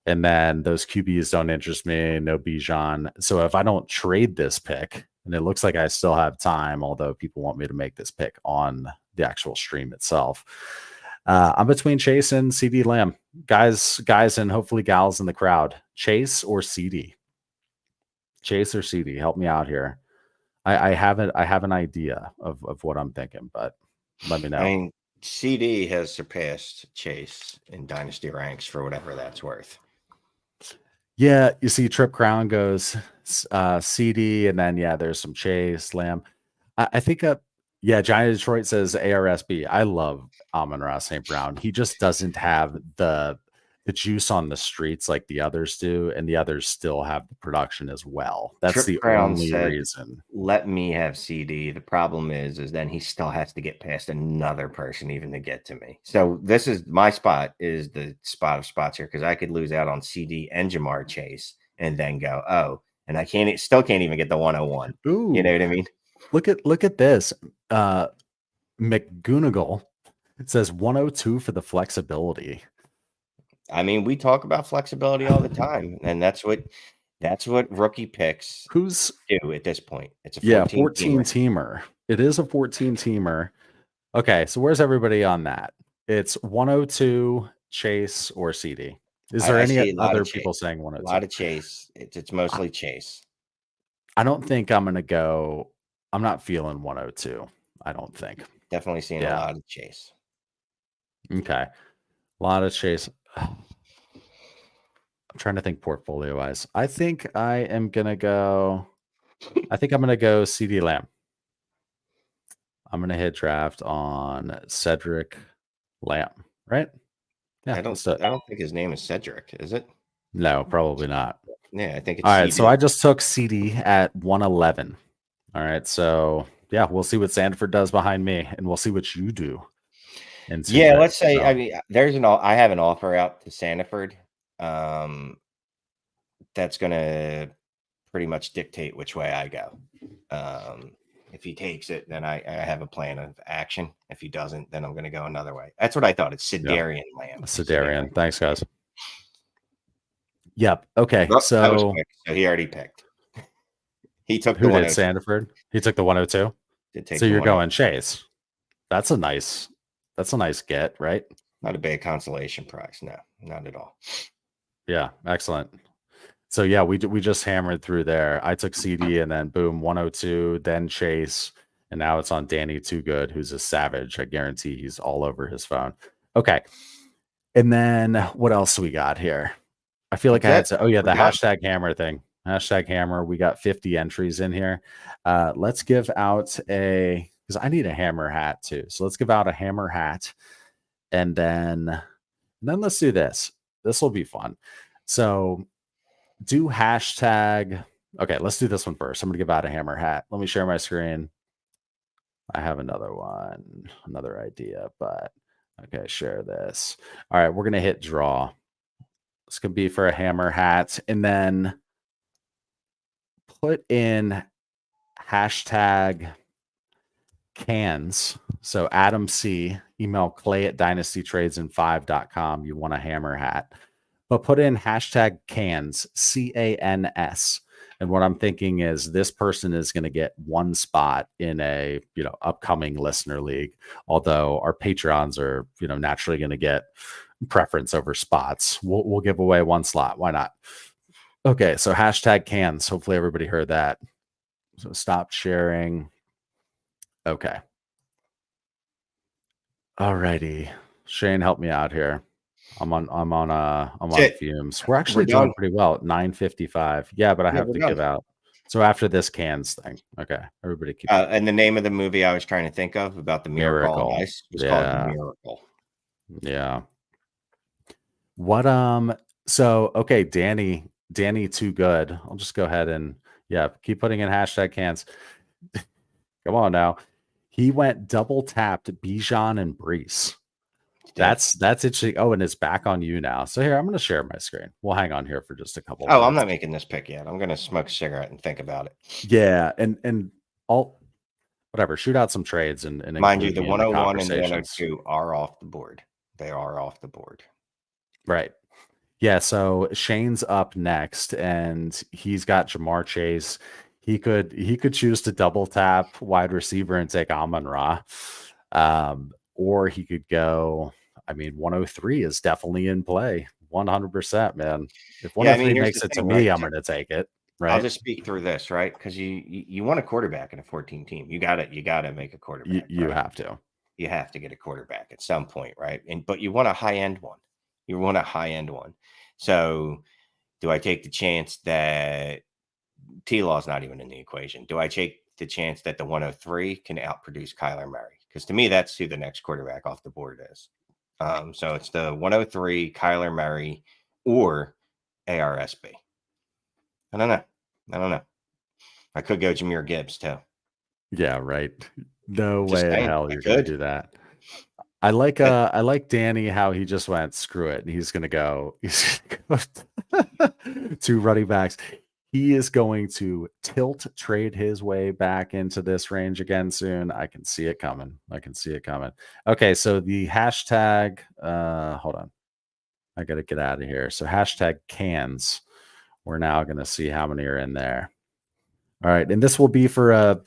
A: And then those QBs don't interest me, no Bijan. So if I don't trade this pick, and it looks like I still have time, although people want me to make this pick on the actual stream itself. I'm between Chase and CD Lamb. Guys, and hopefully gals in the crowd. Chase or CD? Chase or CD? Help me out here. I have an idea of what I'm thinking, but let me know.
B: I mean, CD has surpassed Chase in Dynasty ranks for whatever that's worth.
A: Yeah, you see Trip Crown goes CD, and then there's some Chase, Lamb. I think Giant Detroit says ARSB. I love Amon-Ra St. Brown. He just doesn't have the juice on the streets like the others do, and the others still have the production as well. That's
B: Trip
A: the
B: Crown
A: only
B: said,
A: reason.
B: Let me have CD. The problem is then he still has to get past another person even to get to me. So this is my spot, is the spot of spots here, because I could lose out on CD and Jamar Chase and then go, oh, and I still can't even get the 101.
A: Ooh,
B: you know what I mean?
A: Look at this. McGoonigal, it says 102 for the flexibility.
B: I mean, we talk about flexibility all the time, and that's what rookie picks do at this point. It's a
A: 14-teamer. It is a 14-teamer. Okay, so where's everybody on that? It's 102, Chase, or CD. Is there any other people saying 102?
B: A lot of Chase. It's mostly Chase.
A: I don't think I'm going to go. I'm not feeling 102. I don't think.
B: Definitely seeing a lot of Chase.
A: Okay. A lot of Chase. I'm trying to think portfolio wise. I think I'm gonna go CD Lamb. I'm gonna hit draft on Cedric Lamb, right? Yeah,
B: I
A: let's do it.
B: don't think his name is Cedric, is it?
A: No, probably not.
B: Yeah, I think it's
A: All right,
B: CD.
A: so I just took CD at 111. All right, so yeah, we'll see what Sandford does behind me, and we'll see what you do. And
B: Yeah, let's say I mean I have an offer out to Sandford. That's gonna pretty much dictate which way I go. If he takes it, then I have a plan of action. If he doesn't, then I'm gonna go another way. That's what I thought. It's Sidarian Lamb.
A: Sidarian. Thanks, guys. Yep. Okay.
B: Oh, that was
A: So
B: quick. So he already picked. He took
A: who
B: the
A: did
B: 102.
A: Sandford? He took the 102.
B: Did take
A: So
B: the
A: you're
B: 102.
A: going Chase. That's a nice get, right?
B: Not a bad consolation prize. No, not at all.
A: Yeah, excellent. So yeah, we just hammered through there. I took CD and then boom, 102, then Chase, and now it's on Danny Too Good, who's a savage. I guarantee he's all over his phone. Okay. And then what else we got here? I feel like I had to. Oh yeah, the hashtag hammer thing. Hashtag hammer. We got 50 entries in here. Let's give out because I need a hammer hat too. So let's give out a hammer hat, and then let's do this. This will be fun. So do hashtag. Okay, let's do this one first. I'm gonna give out a hammer hat. Let me share my screen. I have another one, another idea, but okay, share this. All right, we're gonna hit draw. This could be for a hammer hat, and then put in hashtag cans. So Adam C, email Clay at dynastytradesand5.com. You want a hammer hat, but put in hashtag cans, CANS. And what I'm thinking is this person is going to get one spot in a upcoming listener league. Although our Patreons are naturally going to get preference over spots. We'll give away one slot. Why not? Okay, so hashtag cans. Hopefully everybody heard that. So stop sharing. Okay. Alrighty. Shane, help me out here. I'm on fumes. We're actually doing pretty well at 9:55. Yeah, but I have to give out. So after this cans thing. Okay. Everybody keep
B: and the name of the movie I was trying to think of about the miracle on ice was called The Miracle.
A: Yeah. What so okay, Danny Too Good. I'll just go ahead and keep putting in hashtag cans. Come on now. He went double tapped Bijan and Brees. That's interesting. Oh, and it's back on you now. So here, I'm going to share my screen. We'll hang on here for just a couple minutes.
B: I'm not making this pick yet. I'm going to smoke a cigarette and think about it.
A: Yeah, and I'll whatever, shoot out some trades and
B: mind you, the 101 and the 102 are off the board. They are off the board.
A: Right. Yeah, so Shane's up next, and he's got Jamar Chase. He could choose to double tap wide receiver and take Amon-Ra. Or he could go, 103 is definitely in play. 100%, man. If 103 makes it to me, I'm going to take it. Right.
B: I'll just speak through this, right? Because you want a quarterback in a 14 team. You got to make a quarterback.
A: You have to.
B: You have to get a quarterback at some point, right? But you want a high end one. You want a high end one. So do I take the chance that T-Law is not even in the equation? Do I take the chance that the 103 can outproduce Kyler Murray? Because to me, that's who the next quarterback off the board is. So it's the 103, Kyler Murray, or ARSB. I don't know. I could go Jahmyr Gibbs too.
A: Yeah, right. No way in hell you're going to do that. I like Danny, how he just went, screw it. And he's going to go 2 running backs. He is going to tilt trade his way back into this range again soon. I can see it coming. Okay, so the hashtag, hold on. I got to get out of here. So hashtag cans. We're now going to see how many are in there. All right, and this will be for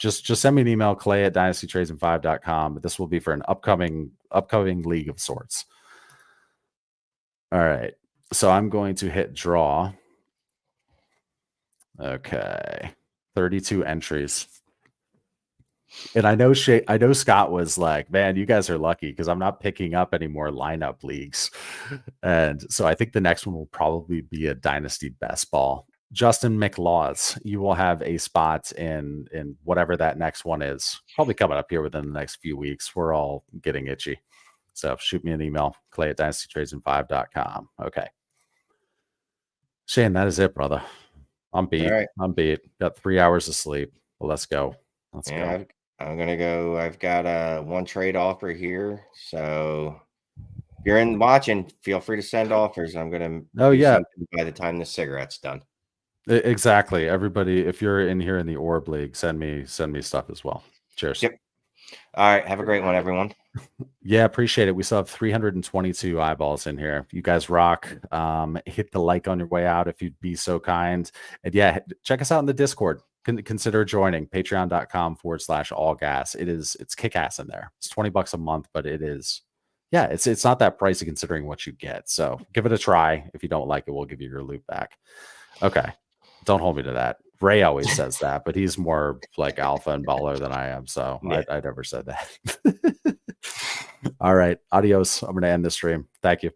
A: just send me an email, Clay at dynastytradesand5.com. But this will be for an upcoming league of sorts. All right, so I'm going to hit draw. Okay, 32 entries. And I know Scott was like, man, you guys are lucky because I'm not picking up any more lineup leagues. And so I think the next one will probably be a Dynasty Best Ball. Justin McLaws, you will have a spot in whatever that next one is. Probably coming up here within the next few weeks. We're all getting itchy. So shoot me an email, clay@dynastytradesand5.com. Okay. Shane, that is it, brother. I'm beat.
B: All right.
A: I'm beat. Got 3 hours of sleep. Well, let's go. Let's go.
B: I'm gonna go. I've got one trade offer here. So if you're in watching, feel free to send offers. I'm gonna do something by the time the cigarette's done.
A: Exactly. Everybody, if you're in here in the Orb League, send me stuff as well. Cheers.
B: Yep. All right. Have a great one, everyone.
A: Yeah, appreciate it. We still have 322 eyeballs in here. You guys rock. Hit the like on your way out if you'd be so kind. And yeah, check us out in the Discord. Consider joining patreon.com/allgas. It's kick-ass in there. It's $20 a month, but it is, yeah, it's not that pricey considering what you get. So give it a try. If you don't like it, we'll give you your loot back. Okay. Don't hold me to that. Ray always says that, but he's more like alpha and baller than I am. So yeah. I never said that. All right. Adios. I'm going to end the stream. Thank you.